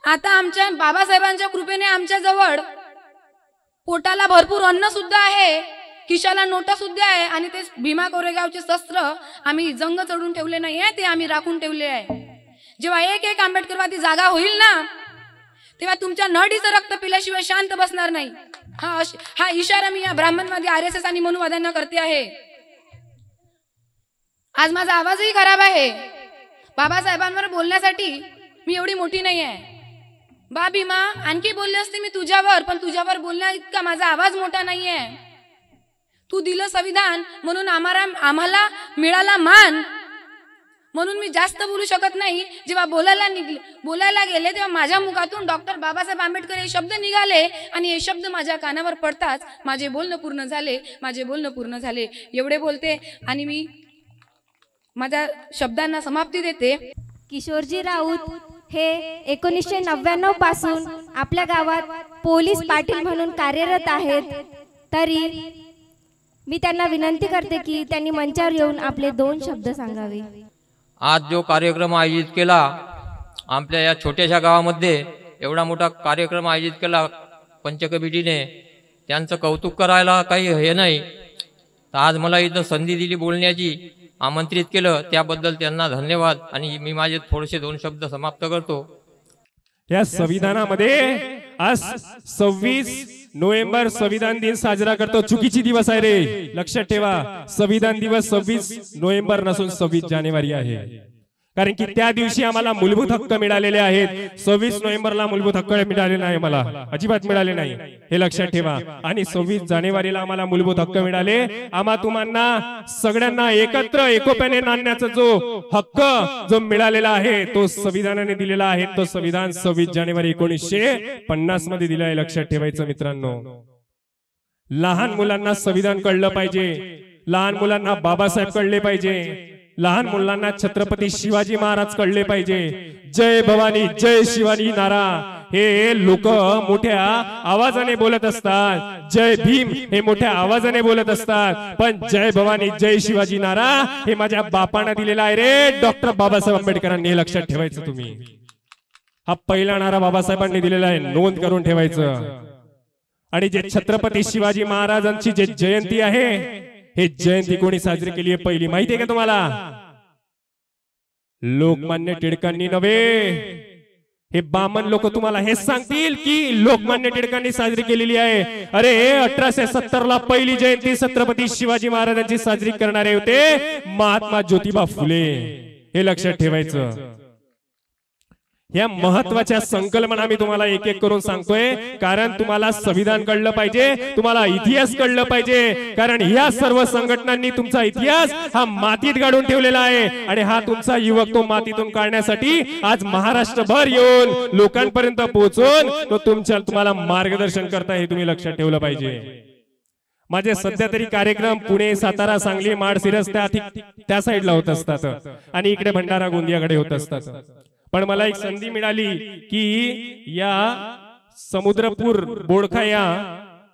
आता आमच्या बाबासाहेबांच्या कृपेने आमच्या जवळ पोटाला भरपूर अन्न सुद्धा आहे, खिशाला नोटा सुद्धा आहे. आणि ते भीमा कोरेगावचे शस्त्र आम्ही जंग चढून ठेवले नाही आहे, ते आम्ही राखून ठेवले आहे. जेव्हा एक एक आंबेडकरवादी जागा होईल ना तेव्हा तुमच्या नडीचं रक्त पिल्याशिवाय शांत बसणार नाही. हा इशारा मी या ब्राह्मणवादी RSS आणि मनुवाद्यांना करते आहे. आज माझा आवाजही खराब आहे. बाबासाहेबांवर बोलण्यासाठी मी एवढी मोठी नाही आहे. बा भीमा, आणखी बोलले असते मी तुझ्यावर, पण तुझ्यावर बोलण्या इतका माझा आवाज मोठा नाही आहे. तू दिलं संविधान म्हणून आम्हाला मिळाला मान, म्हणून मी जास्त बोलू शकत नाही. जेव्हा बोलायला गेले तेव्हा माझ्या मुखातून डॉक्टर बाबासाहेब आंबेडकर हे शब्द निघाले आणि हे शब्द माझ्या कानावर पडताच माझे बोलणं पूर्ण झाले. एवढे बोलते आणि मी माझ्या शब्दांना समाप्ती देते. किशोरजी राऊत हे 1999 पासून आपल्या गावात पोलीस पाटील म्हणून कार्यरत आहेत. तरी मी त्यांना विनंती करते की त्यांनी मंचावर येऊन आपले 2 शब्द सांगावे. आज जो कार्यक्रम आयोजित केला आपल्या या छोट्याशा गावामध्ये, एवढा मोठा कार्यक्रम आयोजित केला पंचकमिटीने, त्यांचं कौतुक करायला काही हे नाही. तर आज मला इथं संधी दिली बोलण्याची, आमंत्रित केलं, त्याबद्दल त्यांना धन्यवाद. आणि मी माझे थोडेसे 2 शब्द समाप्त करतो. या संविधानामध्ये आज 26 नोव्हेंबर संविधान दिन साजरा करतो. चुकीची दिवस आहे रे, लक्षात ठेवा. संविधान दिवस 26 नोव्हेंबर नसून 26 जानेवारी आहे. कारण की त्या दिवशी आम्हाला मूलभूत हक्क मिळालेले आहेत. 26 नोव्हेंबरला मूलभूत हक्क मिळाले नाही, मला अजिबात मिळाले नाही, हे लक्षात ठेवा. आणि 26 जानेवारीला आम्हाला मूलभूत हक्क मिळाले. आम्हा तुम्हाला सगळ्यांना एकत्र एकोप्याने नांदण्याचा जो हक्क जो मिळालेला आहे तो संविधानाने दिलेला आहे. तो संविधान 26 जानेवारी 1950 मध्ये दिला आहे, लक्षात ठेवायचं मित्रांनो. लहान मुलांना संविधान कळलं पाहिजे, लहान मुलांना बाबासाहेब कळले पाहिजे, लहान मुलांना छत्रपती शिवाजी महाराज कळले पाहिजे. जय भवानी जय शिवाजी नारा हे लोक मोठ्या आवाजाने बोलत असतात, जय भीम हे मोठ्या आवाजाने बोलत असतात, पण जय भवानी जय शिवाजी नारा हे माझ्या बापांना दिलेला आहे रे, डॉक्टर बाबासाहेब आंबेडकरांनी. हे लक्षात ठेवायचं तुम्ही. हा पहिला नारा बाबासाहेबांनी दिलेला आहे, नोंद करून ठेवायचं. आणि जे छत्रपती शिवाजी महाराजांची जे जयंती आहे, हे जयंती कोणी साजरी केली आहे पहिली माहिती आहे का तुम्हाला? लोकमान्य टिळकांनी नव्हे. हे बामण लोक तुम्हाला हेच सांगतील की लोकमान्य टिळकांनी साजरी केलेली आहे. अरे 1870 ला पहिली जयंती छत्रपती शिवाजी महाराजांची साजरी करणारे होते महात्मा ज्योतिबा फुले. हे लक्षात ठेवायचं. या महत्वाच्या संकल्पना मी तुम्हाला एक एक करून सांगतोय, कारण तुम्हाला संविधान कळलं पाहिजे, तुम्हाला इतिहास कळलं पाहिजे. कारण ह्या सर्व संघटनांनी तुमचा इतिहास हा मातीत गाडून ठेवलेला आहे. आणि हा तुमचा युवक तो मातीतून काढण्यासाठी आज महाराष्ट्रभर येऊन लोकांपर्यंत पोहोचून तो तुम्हाला मार्गदर्शन करता, हे तुम्ही लक्षात ठेवलं पाहिजे. माझे सध्या तरी कार्यक्रम पुणे, सातारा, सांगली, माडसिरस त्या साईडला होत असतात आणि इकडे भंडारा गोंदियाकडे होत असतात. पण मला एक संधी मिळाली की या समुद्रपूर बोडखा या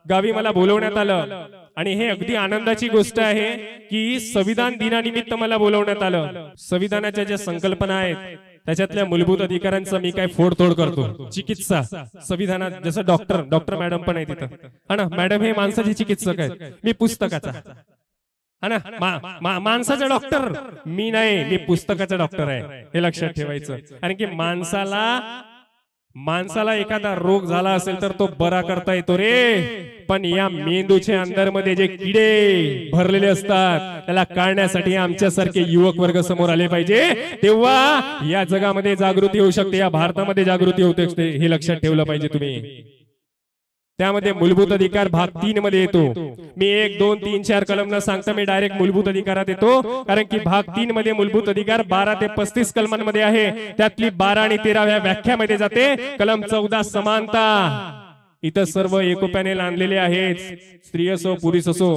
गावी मला बोलवण्यात आलं. आणि हे अगदी आनंदाची गोष्ट आहे की संविधान दिनानिमित्त मला बोलवण्यात आलं. संविधानाच्या ज्या संकल्पना आहेत त्याच्यातल्या मूलभूत अधिकारांचं मी काय फोडतोड करतो. चिकित्सा संविधानात जसं डॉक्टर मॅडम पण आहे तिथं, हा ना मॅडम, हे माणसाचे चिकित्सक आहेत, मी पुस्तकाचा, हा ना माणसाचा डॉक्टर मी नाही, मी पुस्तकाचा डॉक्टर आहे. हे लक्षात ठेवायचं. कारण की माणसाला माणसाला एखादा रोग झाला असेल तर तो बरा करता येतो रे, पण या मेंदूच्या अंदरमध्ये जे किडे भरलेले असतात त्याला काढण्यासाठी आमच्यासारखे युवक वर्ग समोर आले पाहिजे, तेव्हा या जगामध्ये जागृती होऊ शकते, या भारतामध्ये जागृती होते, हे लक्षात ठेवलं पाहिजे तुम्ही. त्यामध्ये मूलभूत अधिकार भाग 3 मध्ये येतो. मी 1, 2, 3, 4 कलम न सांगता मी डायरेक्ट मूलभूत अधिकारात येतो, कारण की भाग 3 मध्ये मूलभूत अधिकार 12 ते 35 कलमांमध्ये आहे. त्यातली 12 आणि 13व्या व्याख्यामध्ये जाते. कलम 14 समानता. इथं सर्व एकोप्याने आणलेले आहेत, स्त्री असो पुरुष असो,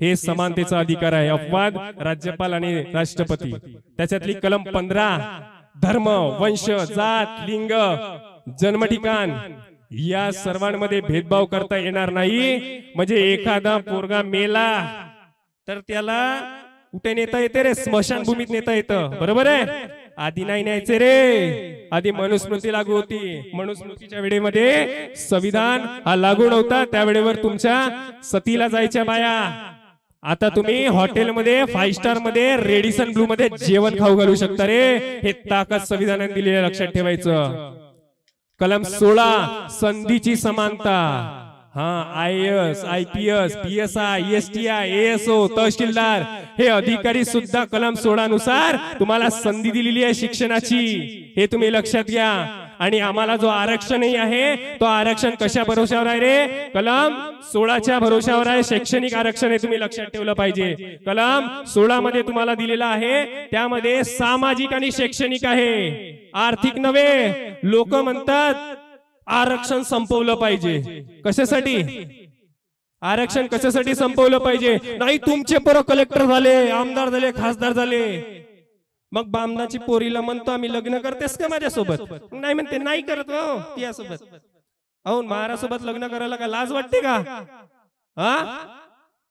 हे समानतेचा अधिकार आहे. अपवाद राज्यपाल आणि राष्ट्रपती. त्याच्यातली कलम 15 धर्म, वंश, जात, लिंग, जन्म ठिकाण या सर्वांमध्ये भेदभाव करता येणार नाही. म्हणजे एखादा पोरगा मेला तर त्याला कुठे नेता येते रे? स्मशानभूमीत नेता येतं, बरोबर आहे? आधी नाही न्यायचे रे, आधी मनुस्मृती लागू होती. मनुस्मृतीच्या वेळेमध्ये संविधान हा लागू नव्हता, त्यावेळेवर तुमच्या सतीला जायच्या बाया. आता तुम्ही हॉटेलमध्ये 5 स्टार मध्ये रेडिसन ब्लू मध्ये जेवण खाऊ घालू शकता रे. हे ताकद संविधानाने दिलेलं लक्षात ठेवायचं. कलम 16 संधीची समानता. IAS, IPS, PSI, ESTI, ASO, तहसीलदार हे अधिकारी सुद्धा कलम 16 नुसार तुम्हाला संधी दिलेली आहे शिक्षणाची, हे तुम्ही लक्षात घ्या. आणि आम्हाला जो आरक्षणही आहे तो आरक्षण कशा भरोशावर आहे रे? कलम 16च्या भरोशावर आहे. शैक्षणिक आरक्षण हे तुम्ही लक्षात ठेवलं पाहिजे. कलम 16 मध्ये तुम्हाला दिलेला आहे, त्यामध्ये सामाजिक आणि शैक्षणिक आहे, आर्थिक नव्हे. लोक म्हणतात आरक्षण संपवलं पाहिजे. कशासाठी आरक्षण कशासाठी संपवलं पाहिजे? नाही तुमचे पोरं कलेक्टर झाले, आमदार झाले, खासदार झाले, मग बामणाची पोरीला म्हणतो आम्ही लग्न करतेस का माझ्यासोबत? नाही म्हणते नाही करत हो तियासोबत. अहो महारासोबत लग्न करायला का लाज वाटते का?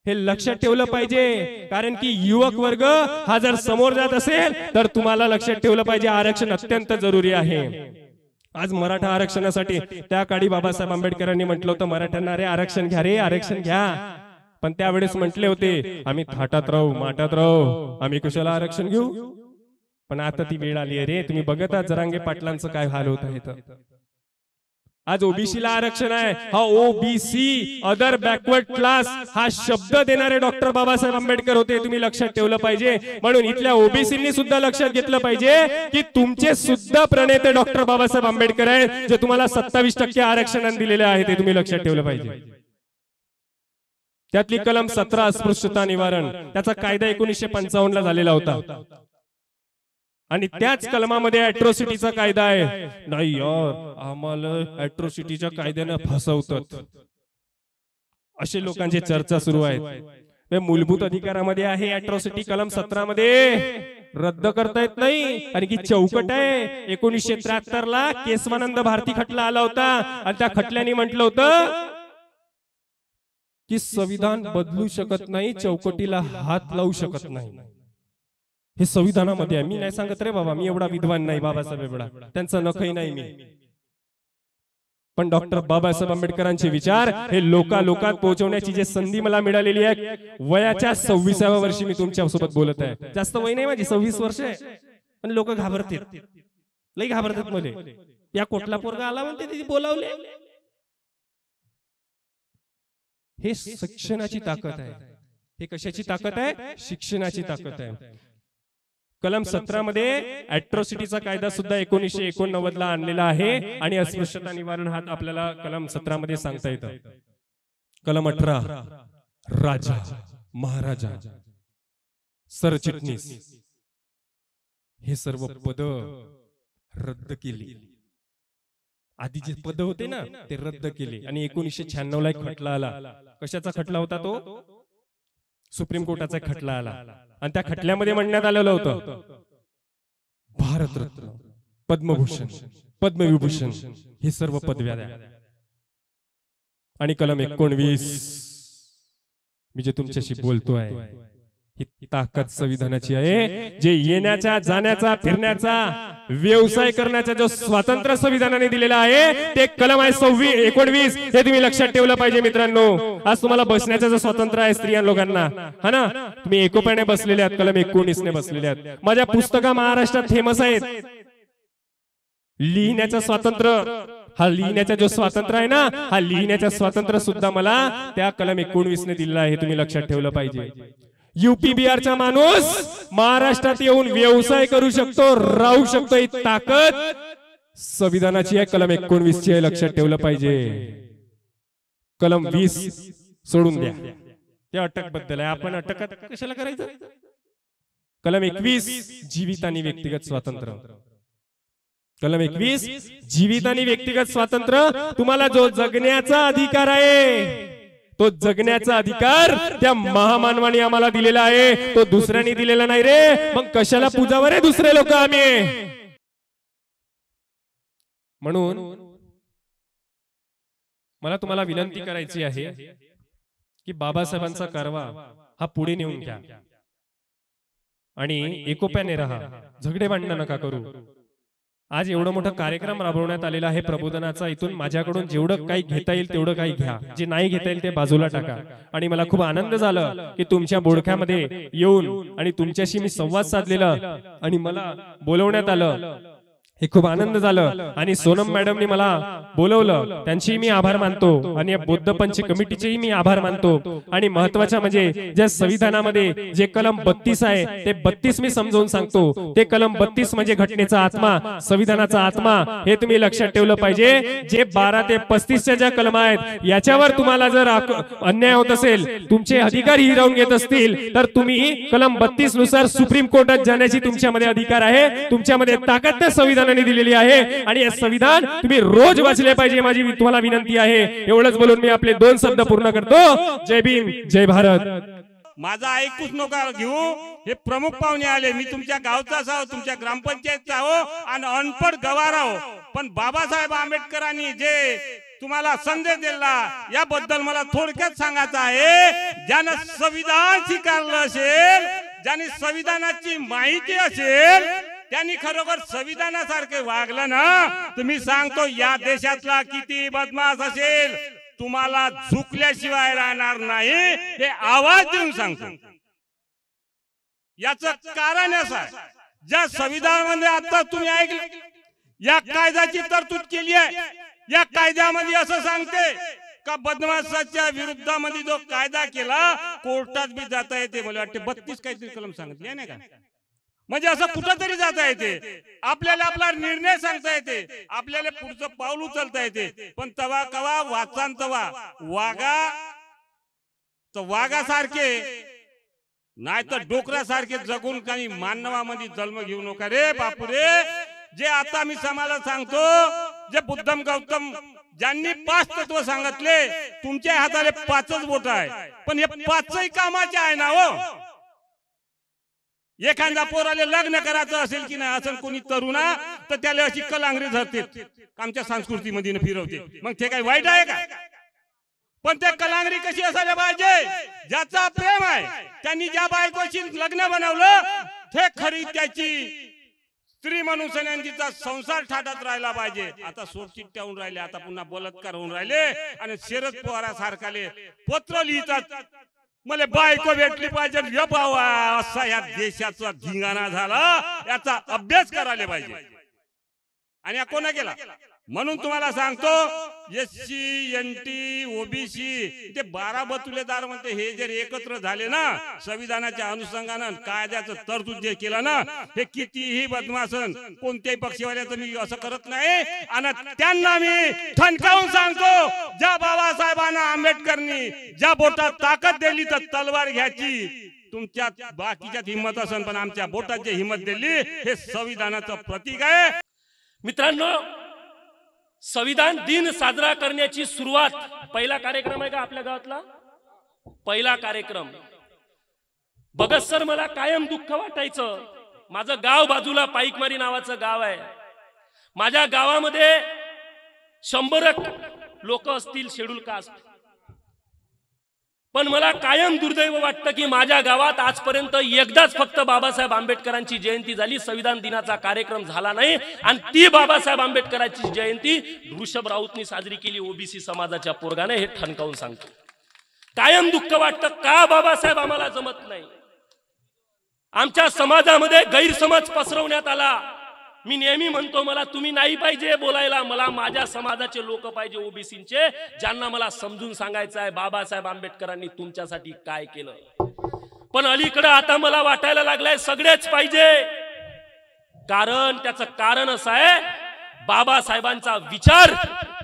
हे लक्षात ठेवलं पाहिजे. कारण की युवक वर्ग हा जर समोर जात असेल तर तुम्हाला लक्षात ठेवलं पाहिजे आरक्षण अत्यंत जरुरी आहे. आज मराठा आरक्षणासाठी त्या काळी बाबासाहेब आंबेडकरांनी म्हटलं होतं मराठ्यांना रे आरक्षण घ्या रे आरक्षण घ्या. पण त्यावेळेस म्हटले होते आम्ही थाटात राहू माटात राहू, आम्ही कशाला आरक्षण घेऊ. पण आता ती वेळ आली आहे रे. तुम्ही बघत आहात जरांगे पाटलांचं काय हाल होत आहे. आज ओबीसीला आरक्षण आहे. हा ओबीसी अदर बॅकवर्ड क्लास हा शब्द देणारे डॉक्टर बाबासाहेब आंबेडकर होते, तुम्ही लक्षात ठेवलं पाहिजे. म्हणून इथल्या ओबीसींनी सुद्धा लक्षात घेतलं पाहिजे की तुमचे सुद्धा प्रणेते डॉक्टर बाबासाहेब आंबेडकर आहेत, जे तुम्हाला 27% आरक्षण दिलेले आहे, ते तुम्ही लक्षात ठेवलं पाहिजे. त्यातली कलम 17 अस्पृश्यता निवारण, त्याचा कायदा 1955 ला झालेला होता. आणि त्याच कलमामध्ये अॅट्रॉसिटीचा कायदा आहे. नाही यार आम्हाला अॅट्रॉसिटीच्या कायद्याने फसवतात, असे लोकांची चर्चा सुरू आहेत. मूलभूत अधिकारामध्ये आहे अॅट्रॉसिटी कलम 17 मध्ये, रद्द करता येत नाही. आणि की चौकट आहे. 1973 ला केशवानंद भारती खटला आला होता आणि त्या खटल्याने म्हटलं होतं की संविधान बदलू शकत नाही, चौकटीला हात लावू शकत नाही. हे संविधानामध्ये आहे. मी नाही सांगत रे बाबा, मी एवढा विद्वान नाही बाबासाहेब एवढा, त्यांचं नखही नाही मी. पण डॉक्टर बाबासाहेब आंबेडकरांचे विचार हे लोकात पोहोचवण्याची जी संधी मला मिळालेली आहे, वयाच्या 26व्या वर्षी मी तुमच्या सोबत बोलत आहे. जास्त वय नाही माझी, 26 वर्ष आहे. पण लोक घाबरतात, लई घाबरतात मध्ये. या कोटला पोरगा आला म्हणते तिथे बोलावले. हे शिक्षणाची ताकद आहे. हे कशाची ताकद आहे? शिक्षणाची ताकद आहे. कलम 17 मध्ये अॅट्रॉसिटीचा कायदा सुद्धा 1989 ला आणलेला आहे. आणि अस्पृश्यता निवारण हा आपल्याला कलम 17 मध्ये सांगता येतं. कलम 18 राजा महाराजा सरचिटणीस हे सर्व पद रद्द केली. आधी जे पद होते ना ते रद्द केले. आणि 1996 ला एक खटला आला. कशाचा खटला होता तो? सुप्रीम कोर्टाचा खटला आला. आणि त्या खटल्यामध्ये म्हणण्यात आलेलं होतं भारतरत्न, पद्मभूषण, पद्मविभूषण हे सर्व पदव्या द्या. आणि कलम 19 मी जे तुमच्याशी बोलतोय ही ताकद संविधानाची आहे. जे येण्याचा जाण्याचा फिरण्याचा व्यवसाय करण्याचा जो स्वातंत्र्य संविधानाने दिलेला आहे ते कलम आहे 19. हे तुम्ही लक्षात ठेवलं पाहिजे मित्रांनो. आज तुम्हाला बसण्याचं जो स्वातंत्र्य आहे स्त्रिया लोकांना, हा ना, तुम्ही एकोप्याने बसलेले आहात, कलम 19 ने बसलेले आहात. माझ्या पुस्तका महाराष्ट्रात फेमस आहेत. लिहिण्याचं स्वातंत्र्य, हा लिहिण्याचा जो स्वातंत्र्य आहे ना, हा लिहिण्याचा स्वातंत्र्य सुद्धा मला त्या कलम 19 ने दिलेला आहे, हे तुम्ही लक्षात ठेवलं पाहिजे. युपी बिहारचा माणूस महाराष्ट्रात येऊन व्यवसाय करू शकतो, राहू शकतो, ही ताकद संविधानाची आहे, कलम 19 ची आहे, लक्षात ठेवलं पाहिजे. कलम 20 सोडून द्या, त्या अटक बद्दल आहे, आपण अटक कशाला करायचं. कलम 21 जीवित आणि व्यक्तिगत स्वातंत्र्य. कलम 21 जीवित आणि व्यक्तिगत स्वातंत्र्य. तुम्हाला जो जगण्याचा अधिकार आहे, तो जगण्याचा अधिकार त्या महामानवाने आम्हाला दिलेला आहे, तो दुसऱ्यांनी दिलेला नाही रे. मग कशाला पूजावर आहे दुसरे लोक आम्ही. म्हणून मला तुम्हाला विनंती करायची आहे की बाबासाहेबांचा कारवा हा पुढे नेऊन घ्या आणि एकोप्याने राहा, झगडे भांडण नका करू. आज एवढा मोठा कार्यक्रम राबवण्यात आलेला आहे प्रबोधनाचा. इथून माझ्याकडून जेवढं काही घेता येईल तेवढं काही घ्या, जे नाही घेता येईल ते बाजूला टाका. आणि मला खूप आनंद झाला की तुमच्या बोडख्यामध्ये येऊन आणि तुमच्याशी मी संवाद साधलेला आणि मला बोलवण्यात आलं, हे खूप आनंद झालं. आणि सोनम मॅडमनी मला बोलवलं, त्यांची मी आभार मानतो आणि या बौद्ध पंच कमिटीचेही मी आभार मानतो. आणि महत्वाचं म्हणजे ज्या संविधानामध्ये जे कलम 32 आहे ते 32 मी समजावून सांगतो. ते कलम 32 म्हणजे घटनेचा आत्मा, संविधानाचा आत्मा, हे तुम्ही लक्षात ठेवलं पाहिजे. जे 12 ते 35च्या ज्या कलम आहेत याच्यावर तुम्हाला जर अन्याय होत असेल, तुमचे अधिकार हिरावून घेत असतील, तर तुम्ही कलम 32 नुसार सुप्रीम कोर्टात जाण्याची तुमच्यामध्ये अधिकार आहे, तुमच्यामध्ये ताकद त्या संविधान दिलेली आहे. आणि हे संविधान तुम्ही रोज वाचले पाहिजे, माझी तुम्हाला विनंती आहे. एवढंच बोलून मी आपले 2 शब्द पूर्ण करतो. जय भीम, जय भारत. माझा ऐकूच नका घेऊ. हे प्रमुख पाहुणे आले, मी तुमच्या गावचाच आहो, तुमच्या ग्रामपंचायतचा आहो आणि अनपढ गवार आहो. पण बाबासाहेब आंबेडकरांनी जे तुम्हाला संदेश दिला याबद्दल मला थोडक्यात सांगायचं आहे. ज्यानं संविधान स्वीकारलं असेल, ज्याने संविधानाची माहिती असेल, त्यांनी खरोखर संविधानासारखे वागलं ना, तर मी सांगतो या देशातला किती बदमाश असेल तुम्हाला झुकल्याशिवाय राहणार नाही, हे आवाज देऊन सांगतो. याचं कारण असं आहे, ज्या संविधानामध्ये आता तुम्ही ऐकलं, या कायद्याची तरतूद केली आहे. या कायद्यामध्ये असं सांगते का बदमाशाच्या विरुद्धामध्ये जो कायदा केला कोर्टात बी जाता येते. मला वाटते 32 काहीतरी कलम सांगितले नाही का, म्हणजे असं कुठंतरी जाता येते. आपल्याला आपला निर्णय सांगता येते, आपल्याला पुढचं पाऊल उचलता येते. पण तवा कवा वाचान तवा वाघासारखे नाही तर डोकरासारखे जगून काही मानवामध्ये जन्म घेऊ नका रे बापुरे. जे आता मी समाला सांगतो, जे बुद्धम गौतम ज्यांनी 5 तत्व सांगितले, तुमच्या हाताले 5च बोट आहे, पण हे 5ही कामाचे आहे ना हो. एखाद्या पोराले लग्न करायचं असेल की नाही, असं कोणी तरुणा, तर त्याला अशी कलांगरी धरते, आमच्या संस्कृतीमध्ये फिरवते. मग ते काही वाईट आहे का? पण ते कलांगरी कशी असायला पाहिजे, ज्याचा प्रेम आहे, त्यांनी ज्या बायकोशी लग्न बनवलं ते खरी त्याची स्त्री म्हणून सन्यांतीचा संसार ठाटात राहिला पाहिजे. आता सोडचिट्ट्या होऊन राहिले, आता पुन्हा बलात्कार होऊन राहिले आणि शरद पवारासारखाले पत्र लिहितात मला बायको भेटली पाहिजे. असा या देशाचा धिंगाणा झाला, याचा अभ्यास करायला पाहिजे. आणि कोणा केला? म्हणून तुम्हाला सांगतो, एससी एनटी ओबीसी ते 12 बतुलेदार म्हणते, हे जर एकत्र झाले ना संविधानाच्या अनुषंगानं कायद्याचं तरतूद जे केलं ना, हे कितीही बदमाशन कोणत्याही पक्षवाल्याचं मी असं करत नाही. आणि त्यांना मी ठणकावून सांगतो, ज्या बाबासाहेबांना आंबेडकरनी ज्या बोटात ताकद दिली तर तलवार घ्यायची, तुमच्या बाकीच्यात हिंमत असेल, पण आमच्या बोटात जे हिंमत दिली हे संविधानाचं प्रतीक आहे. मित्रांनो, संविधान दिन साजरा करण्याची सुरुवात, पहिला कार्यक्रम आहे का आपल्या गावातला? पहिला कार्यक्रम बघत सर मला कायम दुःख वाटायचं. माझं गाव बाजूला पाईकमारी नावाचं गाव आहे. माझ्या गावामध्ये 100 लोक असतील शेड्यूल कास्ट. पण मला कायम दुर्दैव वाटतं की माझ्या गावात आजपर्यंत एकदाच फक्त बाबासाहेब आंबेडकरांची जयंती झाली, संविधान दिनाचा कार्यक्रम झाला नाही. आणि ती बाबासाहेब आंबेडकरांची जयंती वृषभ राऊतनी साजरी केली ओबीसी समाजाच्या पोरगाने, हे ठणकावून सांगतो. कायम दुःख वाटतं का बाबासाहेब आम्हाला जमत नाही. आमच्या समाजामध्ये गैरसमज पसरवण्यात आला मी नेहमी म्हणतो मला तुम्ही नाही पाहिजे बोलायला, मला माझ्या समाजाचे लोक पाहिजे, ओबीसीचे, ज्यांना मला समजून सांगायचं आहे बाबासाहेब आंबेडकरांनी तुमच्यासाठी काय केलं. पण अलीकडे आता मला वाटायला लागलंय सगळेच पाहिजे. कारण त्याचं कारण असं आहे, बाबासाहेबांचा विचार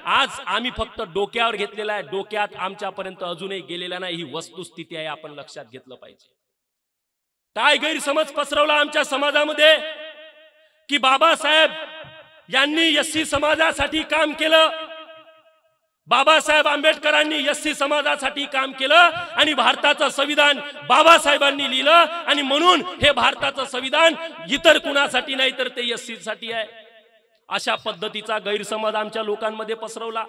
आज आम्ही फक्त डोक्यावर घेतलेला आहे, डोक्यात आमच्यापर्यंत अजूनही गेलेला नाही. ही वस्तुस्थिती आहे, आपण लक्षात घेतलं पाहिजे. काय गैरसमज पसरवला आमच्या समाजामध्ये की बाबासाहेब यांनी एससी समाजासाठी काम केलं, बाबासाहेब आंबेडकरांनी एससी समाजासाठी काम केलं आणि भारताचं संविधान बाबासाहेबांनी लिहिलं आणि म्हणून हे भारताचं संविधान इतर कुणासाठी नाही तर ते एससी साठी आहे. अशा पद्धतीचा गैरसमज आमच्या लोकांमध्ये पसरवला.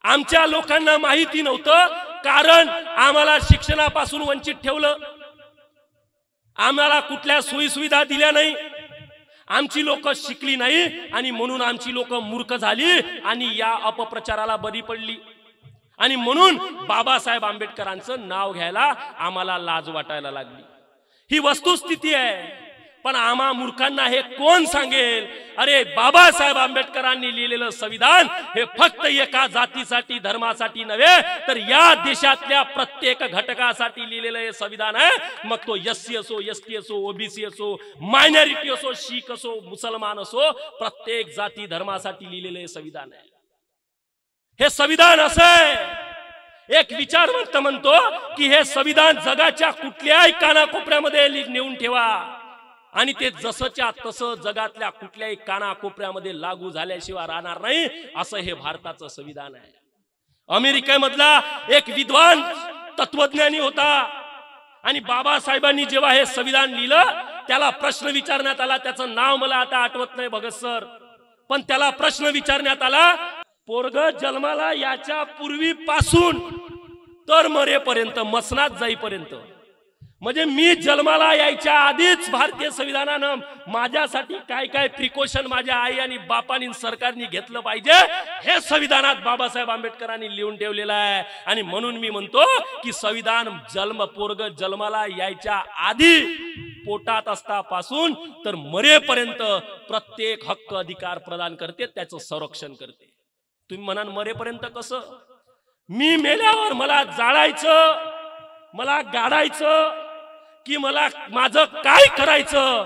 आमच्या लोकांना माहिती नव्हतं, कारण आम्हाला शिक्षणापासून वंचित ठेवलं, आम्हाला कुठल्या सोयी सुविधा दिल्या नाही, आमची लोक शिकली नाही आणि म्हणून आमची लोक मूर्ख झाली आणि या अपप्रचाराला बरी पडली. आणि म्हणून बाबासाहेब आंबेडकरांचं नाव घ्यायला आम्हाला लाज वाटायला लागली. ही वस्तुस्थिती आहे. पण आम्हा मूर्खांना हे कोण सांगेल, अरे बाबासाहेब आंबेडकरांनी लिहिलेलं संविधान हे फक्त एका जातीसाठी धर्मासाठी नव्हे तर या देशातल्या प्रत्येक घटकासाठी लिहिलेलं हे संविधान आहे. मग तो एससी असो, एसटी असो, ओबीसी असो, मायनॉरिटी असो, शीख असो, मुसलमान असो, प्रत्येक जाती धर्मासाठी लिहिलेलं हे संविधान आहे. हे संविधान असं आहे, एक विचारवंत म्हणतो की हे संविधान जगाच्या कुठल्याही कानाकोपऱ्यामध्ये नेऊन ठेवा आणि ते जसंच्या तसं जगातल्या कुठल्याही कानाकोपऱ्यामध्ये लागू झाल्याशिवाय राहणार नाही, असं हे भारताचं संविधान आहे. अमेरिकेमधला एक विद्वान तत्वज्ञानी होता आणि बाबासाहेबांनी जेव्हा हे संविधान लिहिलं त्याला प्रश्न विचारण्यात आला. त्याचं नाव मला आता आठवत नाही भगत सर, पण त्याला प्रश्न विचारण्यात आला, पोरग जन्माला याच्या पूर्वीपासून तर मरेपर्यंत, मसनात जाईपर्यंत, म्हणजे मी जन्माला यायच्या आधीच भारतीय संविधानानं माझ्यासाठी काय काय प्रिकॉशन माझ्या आई आणि बापानी सरकारने घेतलं पाहिजे हे संविधानात बाबासाहेब आंबेडकरांनी लिहून ठेवलेलं आहे. आणि म्हणून मी म्हणतो की संविधान पोरग जन्माला यायच्या आधी, पोटात असतापासून तर मरेपर्यंत प्रत्येक हक्क अधिकार प्रदान करते, त्याचं संरक्षण करते. तुम्ही म्हणाल मरेपर्यंत कसं? मी मेल्यावर मला जाळायचं, मला गाडायचं की मला माझं काय करायचं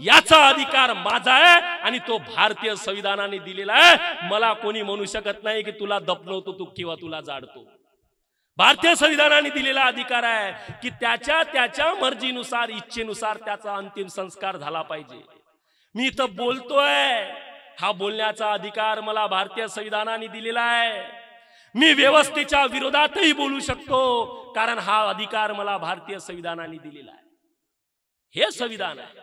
याचा अधिकार माझा आहे आणि तो भारतीय संविधानाने दिलेला आहे. मला कोणी म्हणू शकत नाही की तुला दफनवतो तू किंवा तुला जाडतो. भारतीय संविधानाने दिलेला अधिकार आहे की त्याच्या मर्जीनुसार, इच्छेनुसार त्याचा अंतिम संस्कार झाला पाहिजे. मी इथं बोलतोय, हा बोलण्याचा अधिकार मला भारतीय संविधानाने दिलेला आहे. मी व्यवस्थेच्या विरोधातही बोलू शकतो कारण हा अधिकार मला भारतीय संविधानाने दिलेला आहे. हे संविधान आहे.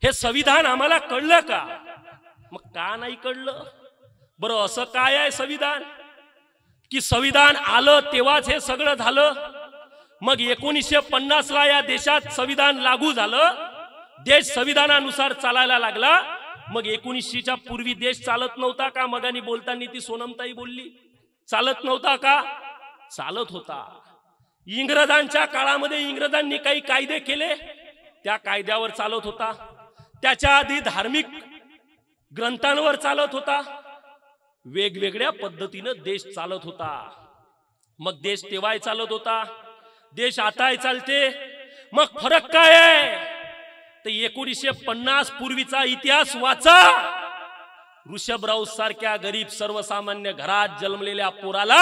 हे संविधान आम्हाला कळलं का? मग का नाही कळलं बरं? असं काय आहे संविधान की संविधान आलं तेव्हाच हे सगळं झालं? मग 1950 ला या देशात संविधान लागू झालं, देश संविधानानुसार चालायला लागला. मग 1900च्या पूर्वी देश चालत नव्हता का? मगानी बोलताना ती सोनमताई बोलली, चालत नव्हता का? चालत होता. इंग्रजांच्या काळामध्ये इंग्रजांनी काही कायदे केले, त्या कायद्यावर चालत होता. त्याच्या आधी धार्मिक ग्रंथांवर चालत होता. वेगवेगळ्या पद्धतीनं देश चालत होता. मग देश तेव्हाही चालत होता, देश आताही चालते. मग फरक काय आहे? तर 1950 पूर्वीचा इतिहास वाचा. ऋषभराव सारख्या गरीब सर्वसामान्य घरात जन्मलेल्या पोराला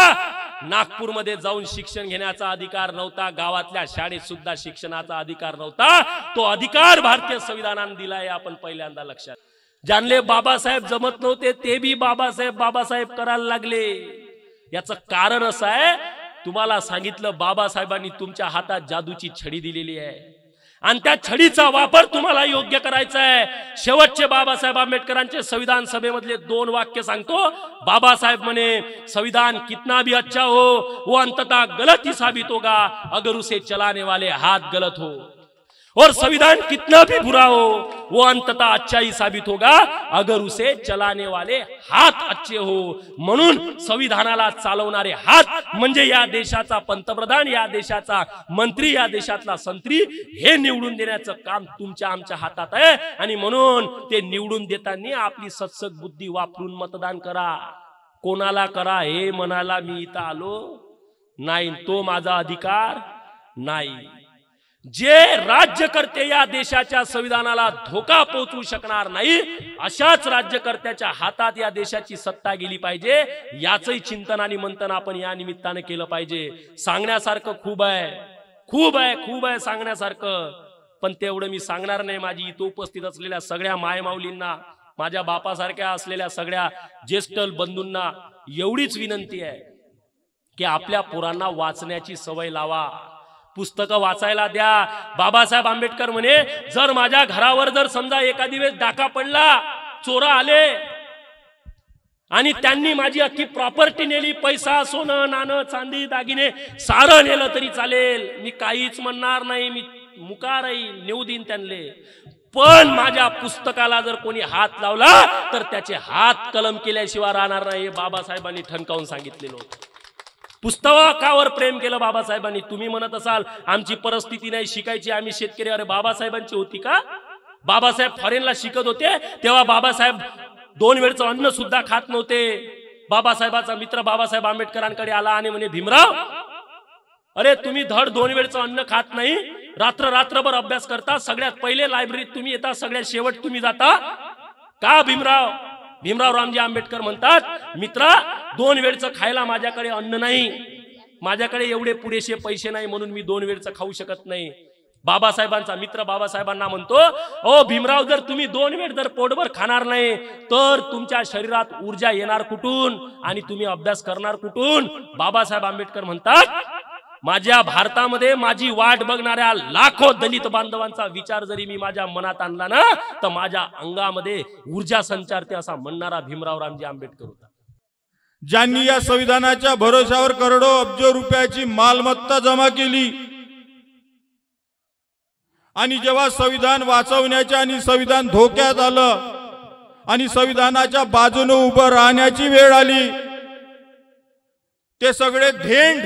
नागपूरमध्ये जाऊन शिक्षण घेण्याचा अधिकार नव्हता, गावातल्या शाळेत सुद्धा शिक्षणाचा अधिकार नव्हता. तो अधिकार भारतीय संविधानाने दिलाय, आपण पहिल्यांदा लक्षात. ज्यांले बाबासाहेब जमत नव्हते ते बी बाबासाहेब करायला लागले. याचं कारण असं आहे, तुम्हाला सांगितलं बाबासाहेबांनी तुमच्या हातात जादूची छडी दिलेली आहे आणि त्या छडीचा वापर तुम्हाला योग्य करायचा आहे. शेवटचे बाबासाहेब आंबेडकरांचे संविधान सभेमधले 2 वाक्य सांगतो. बाबासाहेब म्हणे, संविधान कितना भी अच्छा हो वो अंततः गलत ही साबित होगा अगर उसे चलाने वाले हाथ गलत हो. और संविधान कितना भी बुरा हो वो अंततः अच्छा ही साबित होगा अगर उसे चलाने वाले हात अच्छे हो. म्हणून संविधानाला चालवणारे हात म्हणजे या देशाचा पंतप्रधान, या देशाचा मंत्री, या देशातला संत्री हे निवडून देण्याचं काम तुमच्या आमच्या हातात आहे. आणि म्हणून ते निवडून देताना आपली सत्सक बुद्धी वापरून मतदान करा. कोणाला करा हे म्हणायला मी इथं आलो नाही, तो माझा अधिकार नाही. जे राज्यकर्ते या देशाच्या संविधानाला धोका पोहोचवू शकणार नाही अशाच राज्यकर्त्याच्या हातात या देशाची सत्ता गेली पाहिजे, याचंही चिंतन आणि मंथन आपण या निमित्ताने केलं पाहिजे. सांगण्यासारखं खूप आहे, खूप आहे, खूप आहे सांगण्यासारखं, पण तेवढं मी सांगणार नाही. माझी इथं उपस्थित असलेल्या सगळ्या मायमाऊलींना, माझ्या बापासारख्या असलेल्या सगळ्या ज्येष्ठ बंधूंना एवढीच विनंती आहे की आपल्या पोरांना वाचण्याची सवय लावा, पुस्तकं वाचायला द्या. बाबासाहेब आंबेडकर म्हणे जर माझ्या घरावर जर समजा एखादी वेळेस डाका पडला, चोर आले आणि त्यांनी माझी अख्खी प्रॉपर्टी नेली, पैसा, सोनं, नाणं, चांदी, दागिने सारं नेलं तरी चालेल, मी काहीच म्हणणार नाही, मी मुकार नेऊ देईन त्यांना. पण माझ्या पुस्तकाला जर कोणी हात लावला तर त्याचे हात कलम केल्याशिवाय राहणार नाही, बाबासाहेबांनी ठणकावून सांगितलेलं होतं. पुस्तकावर प्रेम केलं बाबासाहेबांनी. तुम्ही म्हणत असाल आमची परिस्थिती नाही शिकायची, आम्ही शेतकरी. अरे बाबासाहेबांची होती का? बाबासाहेब फॉरेनला शिकत होते तेव्हा बाबासाहेब 2 वेळचं अन्न सुद्धा खात नव्हते. बाबासाहेबाचा मित्र बाबासाहेब आंबेडकरांकडे आला आणि म्हणे भीमराव, अरे तुम्ही धड 2 वेळचं अन्न खात नाही, रात्रभर अभ्यास करता, सगळ्यात पहिले लायब्ररीत तुम्ही येता, सगळ्यात शेवट तुम्ही जाता का भीमराव? भीमराव रामजी आंबेडकर म्हणतात, मित्रा 2 वेळचं खायला माझ्याकडे अन्न नाही, माझ्याकडे एवढे पुरेसे पैसे नाही, म्हणून मी 2 वेळचं खाऊ शकत नाही. बाबासाहेबांचा मित्र बाबासाहेबांना म्हणतो, ओ भीमराव, जर तुम्ही 2 वेळ जर पोटभर खाणार नाही तर तुमच्या शरीरात ऊर्जा येणार कुठून आणि तुम्ही अभ्यास करणार कुठून? बाबासाहेब आंबेडकर म्हणतात, माझ्या भारतामध्ये माझी वाट बघणाऱ्या लाखो दलित बांधवांचा विचार जरी मी माझ्या मनात आणला ना तर माझ्या अंगामध्ये ऊर्जा संचारते, असा म्हणणारा भीमराव रामजी आंबेडकर होता. ज्यांनी या संविधानाच्या भरोशावर करोडो अब्ज रुपयाची मालमत्ता जमा केली आणि जेव्हा संविधान वाचवण्याच्या आणि संविधान धोक्यात आलं आणि संविधानाच्या बाजूने उभं राहण्याची वेळ आली, ते सगळे धेंड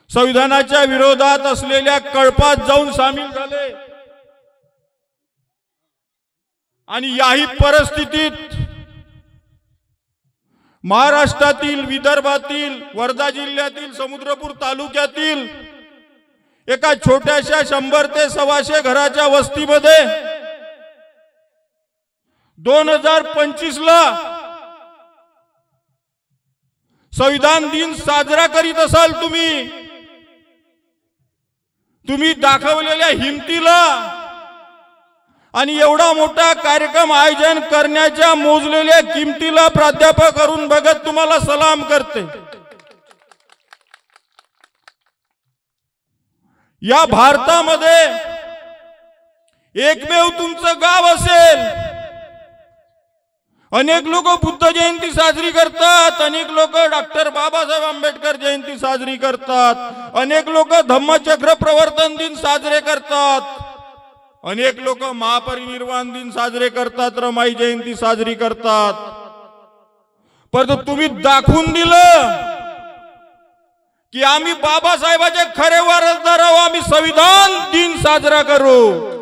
संविधानाच्या विरोधात असलेल्या कळपात जाऊन सामील झाले. आणि याही परिस्थितीत महाराष्ट्रातील, विदर्भातील, वर्धा जिल्ह्यातील, समुद्रपूर तालुक्यातील एका छोट्याशा 100 ते 125 घराच्या वस्तीमध्ये 2025 ला संविधान दिन साजरा करीत असाल तुम्ही दाखवलेल्या हिमतीला आणि एवढा मोठा कार्यक्रम आयोजन करण्याच्या मोजलेल्या किमतीला प्राध्यापक अरुण भगत तुम्हाला सलाम करते. या भारतामध्ये एकमेव तुमचं गाव असेल. अनेक लोक बुद्ध जयंती साजरी करतात, अनेक लोक डॉक्टर बाबासाहेब आंबेडकर जयंती साजरी करतात, अनेक लोक धम्मचक्र प्रवर्तन दिन साजरे करतात, अनेक लोक महापरिनिर्वाण दिन साजरे करतात, रमाई जयंती साजरी करतात. परंतु तुम्ही दाखवून दिलं की आम्ही बाबासाहेबाचे खरे वारसदार आहोत, आम्ही संविधान दिन साजरा करू.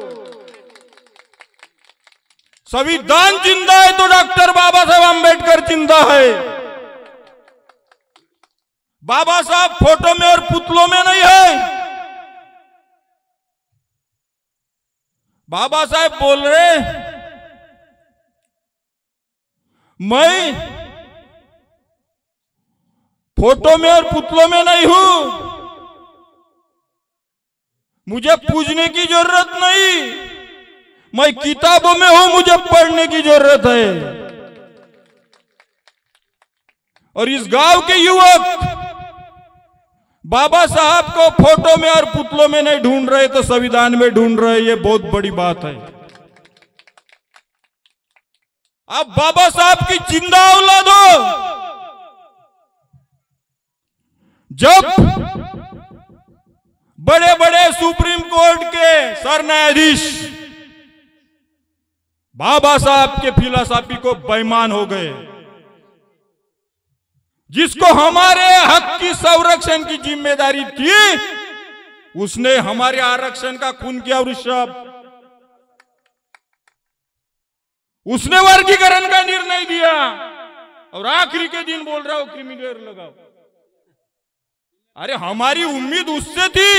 संविधान जिंदा है तो डॉक्टर बाबासाहेब आंबेडकर जिंदा है. बाबा साहब फोटो में और पुतलों में नहीं है. बाबा साहब बोल रहे मैं फोटो में और पुतलों में नहीं हूं, मुझे पूजने की जरूरत नहीं, मैं किताबों में हूं, मुझे पढ़ने की जरूरत है. और इस गांव के युवक बाबा साहब को फोटो में और पुतलों में नहीं ढूंढ रहे तो संविधान में ढूंढ रहे. ये बहुत बड़ी बात है. आप बाबा साहब की जिंदा औलाद हो. जब बड़े बड़े सुप्रीम कोर्ट के सरन्यायाधीश बाबा साहब के फिलॉसफी को बेईमान हो गए। जिसको हमारे हक की संरक्षण की जिम्मेदारी थी उसने हमारे आरक्षण का खून किया। ऋषभ, उसने वर्गीकरण का निर्णय दिया और आखिरी के दिन बोल रहा हो क्रिमिनल लगाओ। अरे हमारी उम्मीद उससे थी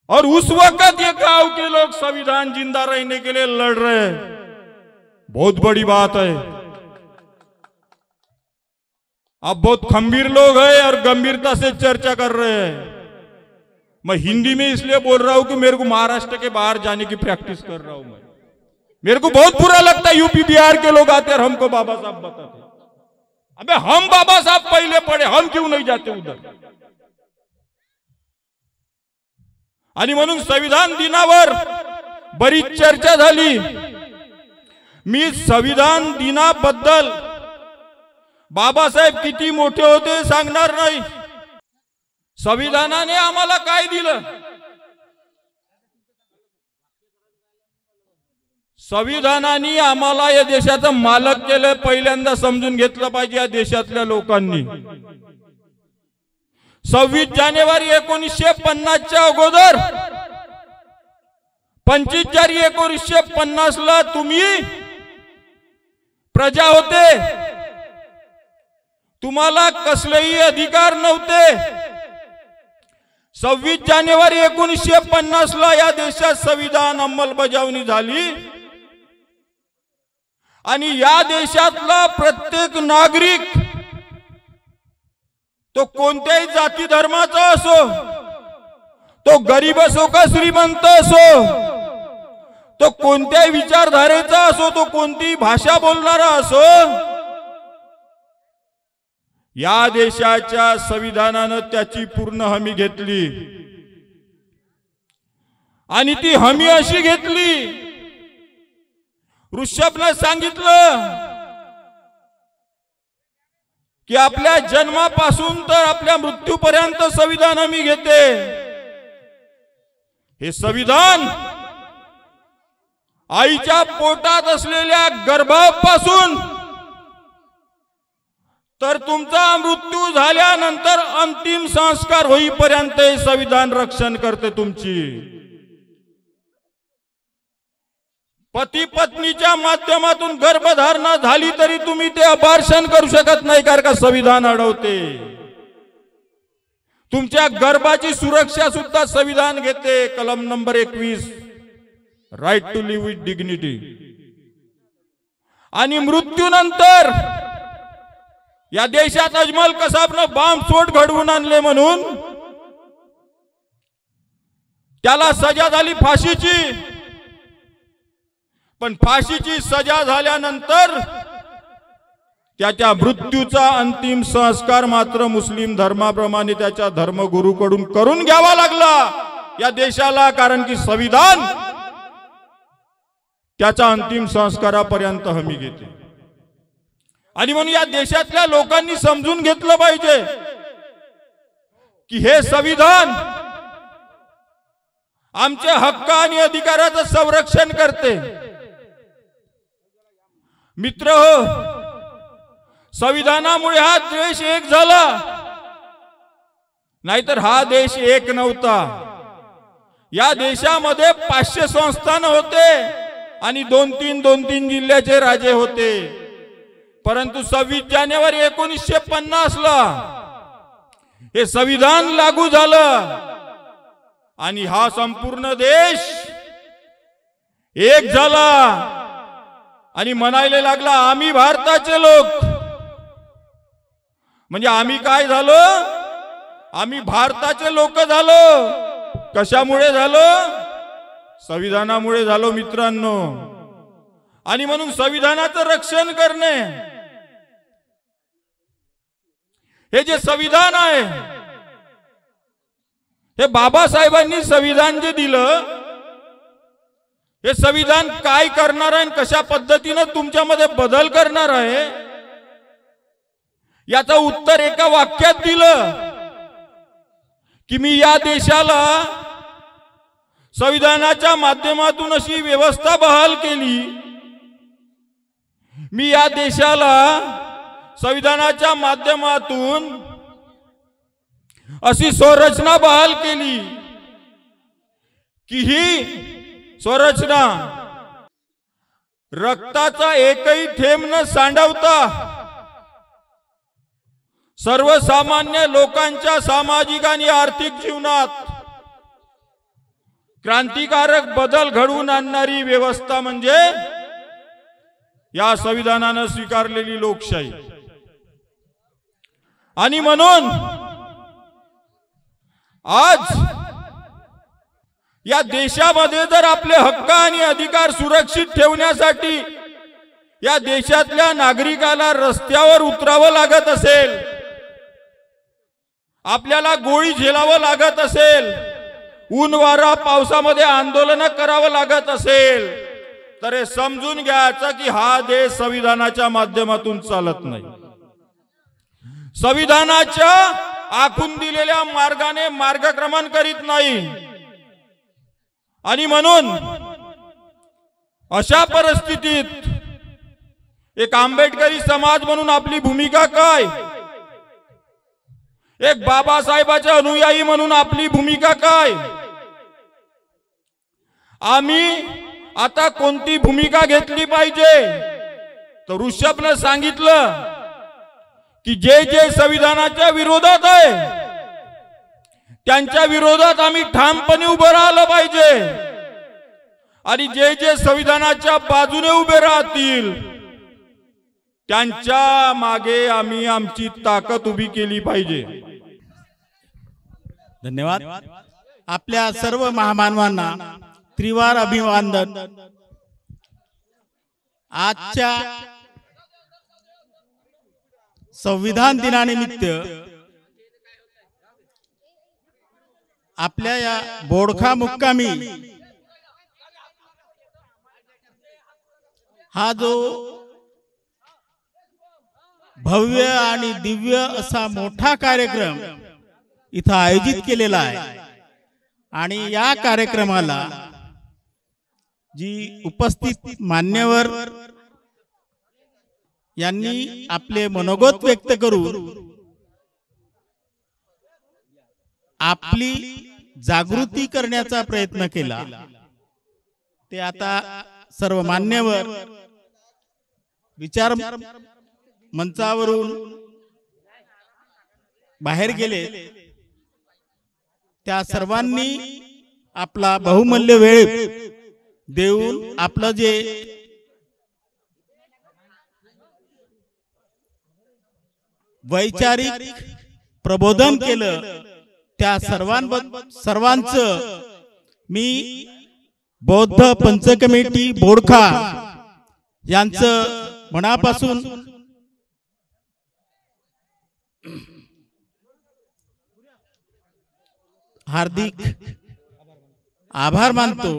और उस वक्त ये गांव के लोग संविधान जिंदा रहने के लिए लड़ रहे हैं। बहुत बड़ी बात है। अब बहुत खंबीर लोग हैं और गंभीरता से चर्चा कर रहे हैं। मैं हिंदी में इसलिए बोल रहा हूं कि मेरे को महाराष्ट्र के बाहर जाने की प्रैक्टिस कर रहा हूं। मैं मेरे को बहुत बुरा लगता है यूपी बिहार के लोग आते और हमको बाबा साहब बताते। अबे हम बाबा साहब पहले पढ़े, हम क्यों नहीं जाते उधर? आणि म्हणून संविधान दिनावर बरीच चर्चा झाली। मी संविधान दिनाबद्दल बाबासाहेब किती मोठे होते सांगणार नाही। संविधानाने आम्हाला काय दिलं? संविधानाने आम्हाला या देशाचं मालक केलं, पहिल्यांदा समजून घेतलं पाहिजे या देशातल्या लोकांनी। 26 जानेवारी 1950 च्या अगोदर 25 जानेवारी 1950 ला तुम्ही प्रजा होते, तुम्हाला कसलेही अधिकार नव्हते। 26 जानेवारी 1950 ला या देशात संविधान अंमलबजावणी झाली आणि या देशातला प्रत्येक नागरिक तो कोणत्याही जाती धर्माचा असो, तो गरीब असो का श्रीमंत असो, तो कोणत्याही विचारधारेचा असो, तो कोणतीही भाषा बोलणारा असो, या देशाच्या संविधानानं त्याची पूर्ण हमी घेतली। आणि ती हमी अशी घेतली, ऋषभने सांगितलं की आपल्या जन्मापासून तर आपल्या मृत्यूपर्यंत संविधान हमी घेते। हे संविधान आईच्या पोटात असलेल्या गर्भापासून तर तुमचा मृत्यू झाल्यानंतर अंतिम संस्कार होईपर्यंत हे संविधान रक्षण करते तुमची। पती पत्नीच्या माध्यमातून गर्भधारणा झाली तरी तुम्ही ते अबार्शन करू शकत नाही, कारण का संविधान अडवते। तुमच्या गर्भाची सुरक्षा सुद्धा संविधान घेते। कलम number 21, right to live with dignity. आणि मृत्यूनंतर या देशात अजमल कसाबनं बॉम्बस्फोट घडवून आणले म्हणून त्याला सजा झाली फाशीची। पण फाशीची सजा झाल्यानंतर त्याच्या मृत्यूचा अंतिम संस्कार मात्र मुस्लिम धर्माप्रमाणे त्याच्या धर्मगुरूकडून करून घ्यावा लागला या देशाला, कारण की संविधान त्याच्या अंतिम संस्कारापर्यंत हमी घेते। आणि म्हणून या देशातल्या लोकांनी समजून घेतलं पाहिजे की हे संविधान आमचे हक्क आणि अधिकाराचं संरक्षण करते। मित्र हो, संविधानामुळे हा देश एक झाला, नाहीतर हा देश एक नव्हता। या देशामध्ये 500 संस्थान होते आणि 2-3 जिल्ह्याचे राजे होते। परंतु 26 जानेवारी 1950 ला हे संविधान लागू झालं आणि हा संपूर्ण देश एक झाला आणि म्हणायला लागला आम्ही भारताचे लोक। म्हणजे आम्ही काय झालो? आम्ही भारताचे लोक झालो। कशामुळे झालो? संविधानामुळे झालो मित्रांनो। आणि म्हणून संविधानाचं रक्षण करणे, हे जे संविधान आहे, हे बाबासाहेबांनी संविधान जे दिलं, हे संविधान काय करणार आहे, कशा पद्धतीने तुमच्यामध्ये बदल करणार आहे, याचं उत्तर एका वाक्यात दिलं की मी या देशाला संविधानाच्या माध्यमातून अशी व्यवस्था बहाल केली, मी या देशाला संविधानाच्या माध्यमातून अशी संरचना बहाल केली की ही संरचना रक्ताचा एकही थेंब न सांडवता सर्वसामान्य लोकांच्या सामाजिक आणि आर्थिक जीवनात क्रांतिकारक बदल घडवून आणणारी व्यवस्था म्हणजे या संविधानानं स्वीकारलेली लोकशाही। आणि म्हणून आज या देशामध्ये जर आपले हक्क आणि अधिकार सुरक्षित ठेवण्यासाठी या देशातल्या नागरिकाला रस्त्यावर उतरावं लागत असेल, आपल्याला गोळी झेलावं लागत असेल, ऊन वारा पावसामध्ये आंदोलन करावं लागत असेल, तर हे समजून घ्यायचं की हा देश संविधानाच्या माध्यमातून चालत नाही। संविधानाच्या आखून दिलेल्या मार्गाने मार्गक्रमण करीत नाही। आणि म्हणून अशा परिस्थितीत एक आंबेडकरी समाज म्हणून आपली भूमिका काय, एक बाबासाहेबांचे अनुयायी म्हणून आपली भूमिका काय, आम्ही आता कोणती भूमिका घेतली पाहिजे, तर ऋषभने सांगितलं की जे जे संविधानाच्या विरोधात आहे त्यांच्या विरोधात आम्ही ठामपणे उभं राहिलं पाहिजे, आणि जे जे संविधानाच्या बाजूने उभे राहतील त्यांच्या मागे आम्ही आमची ताकद उभी केली पाहिजे। धन्यवाद। आपल्या सर्व महामानवांना त्रिवार अभिवादन। आजच्या संविधान दिनानिमित्त आपल्या या बोडखा मुक्कामी हा जो भव्य आणि दिव्य असा मोठा कार्यक्रम इथं आयोजित केलेला आहे, आणि या कार्यक्रमाला जी उपस्थित मान्यवर यांनी आपले मनोगत व्यक्त करून आपली जागृती करण्याचा प्रयत्न केला, ते आता सर्व मान्यवर विचार मंचावरून बाहेर गेले। त्या सर्वांनी आपला बहुमूल्य वेळ देऊन आपलं जे वैचारिक प्रबोधन केलं त्या सर्वांचं मी बौद्ध पंच कमिटी बोडखा यांचं मनापासून हार्दिक आभार मानतो।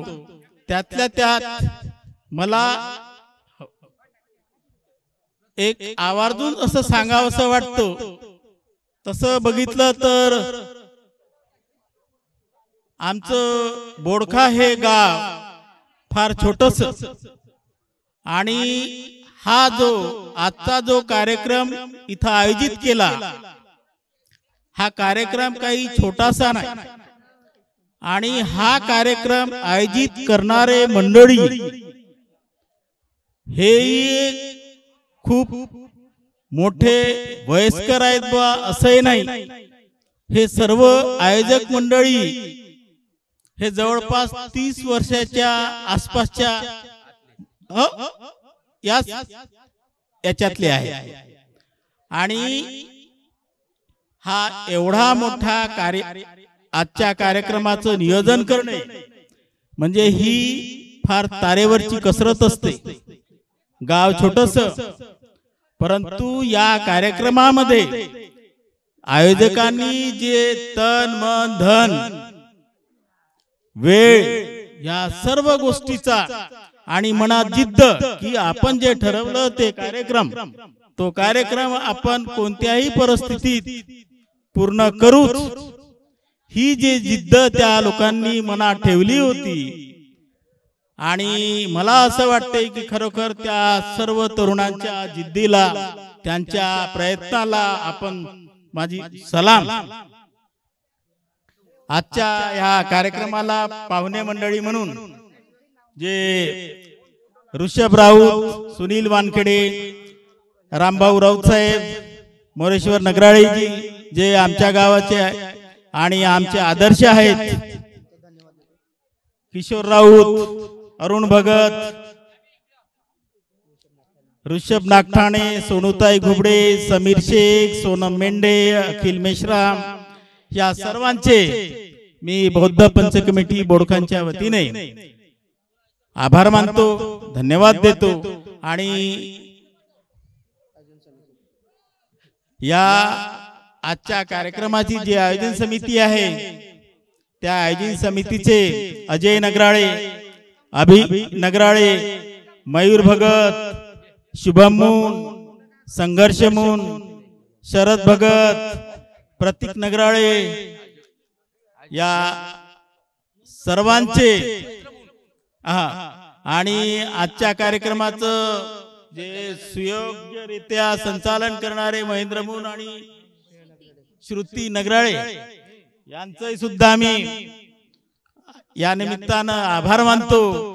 त्यातल्या त्यात मला एक आवर्जून असं सांगावंसं वाटतं, तसं बघितलं तर आमचं बोडखा हे गाव फार छोटस, आणि हा जो आजचा जो कार्यक्रम इथं आयोजित केला हा कार्यक्रम काही छोटासा नाही, आणि हा कार्यक्रम आयोजित करणारे मंडळी हे खूप मोठे वयस्कर आहेत बा असंही नाही। हे सर्व आयोजक मंडळी हे जवळपास 30 वर्षाच्या आसपासच्या याच्यातले आहे, आणि हा एवढा मोठा आजच्या कार्यक्रमाचं नियोजन करणे म्हणजे ही फार तारेवरची कसरत असते। गाव छोटस, परंतु या कार्यक्रमामध्ये आयोजकांनी जे तन मन धन वेळ या सर्व गोष्टीचा आणि मनात जिद्द की आपण जे ठरवलं ते तो कार्यक्रम आपण कोणत्याही परिस्थितीत पूर्ण करूच, ही जी जिद्द त्या लोकांनी मनात ठेवली होती आणि मला असं वाटतंय की खरोखर त्या सर्व तरुणांच्या जिद्दीला त्यांच्या प्रयत्नाला आपण माझी सलाम. आजच्या ह्या कार्यक्रमाला पाहुणे मंडळी म्हणून जे ऋषभ राऊत, सुनील वानखेडे, रामभाऊ राऊत साहेब, मोरेश्वर नगराळेजी जे आमच्या गावाचे आणि आमचे आदर्श आहेत, किशोर राऊत, अरुण भगत, ऋषभ नागठाणे, सोनूताई घुबडे, समीर शेख, सोनम मेंढे, अखिल मेश्राम या सर्वांचे मी बौद्ध पंच कमिटी बोडखांच्या वतीने आभार मानतो, धन्यवाद देतो. आणि या आजच्या कार्यक्रमाची जी आयोजन समिती आहे त्या आयोजन समितीचे अजय नगराळे, अभि नगराळे, मयूर भगत, शुभम मून, संघर्ष मून, शरद भगत, प्रतीक नगराळे या सर्वांचे आणि आजच्या कार्यक्रमाचं जे सुयोग्यरित्या संचालन करणारे महेंद्र मून आणि श्रुती नगराळे यांचंही सुद्धा आम्ही या निमित्तानं आभार मानतो.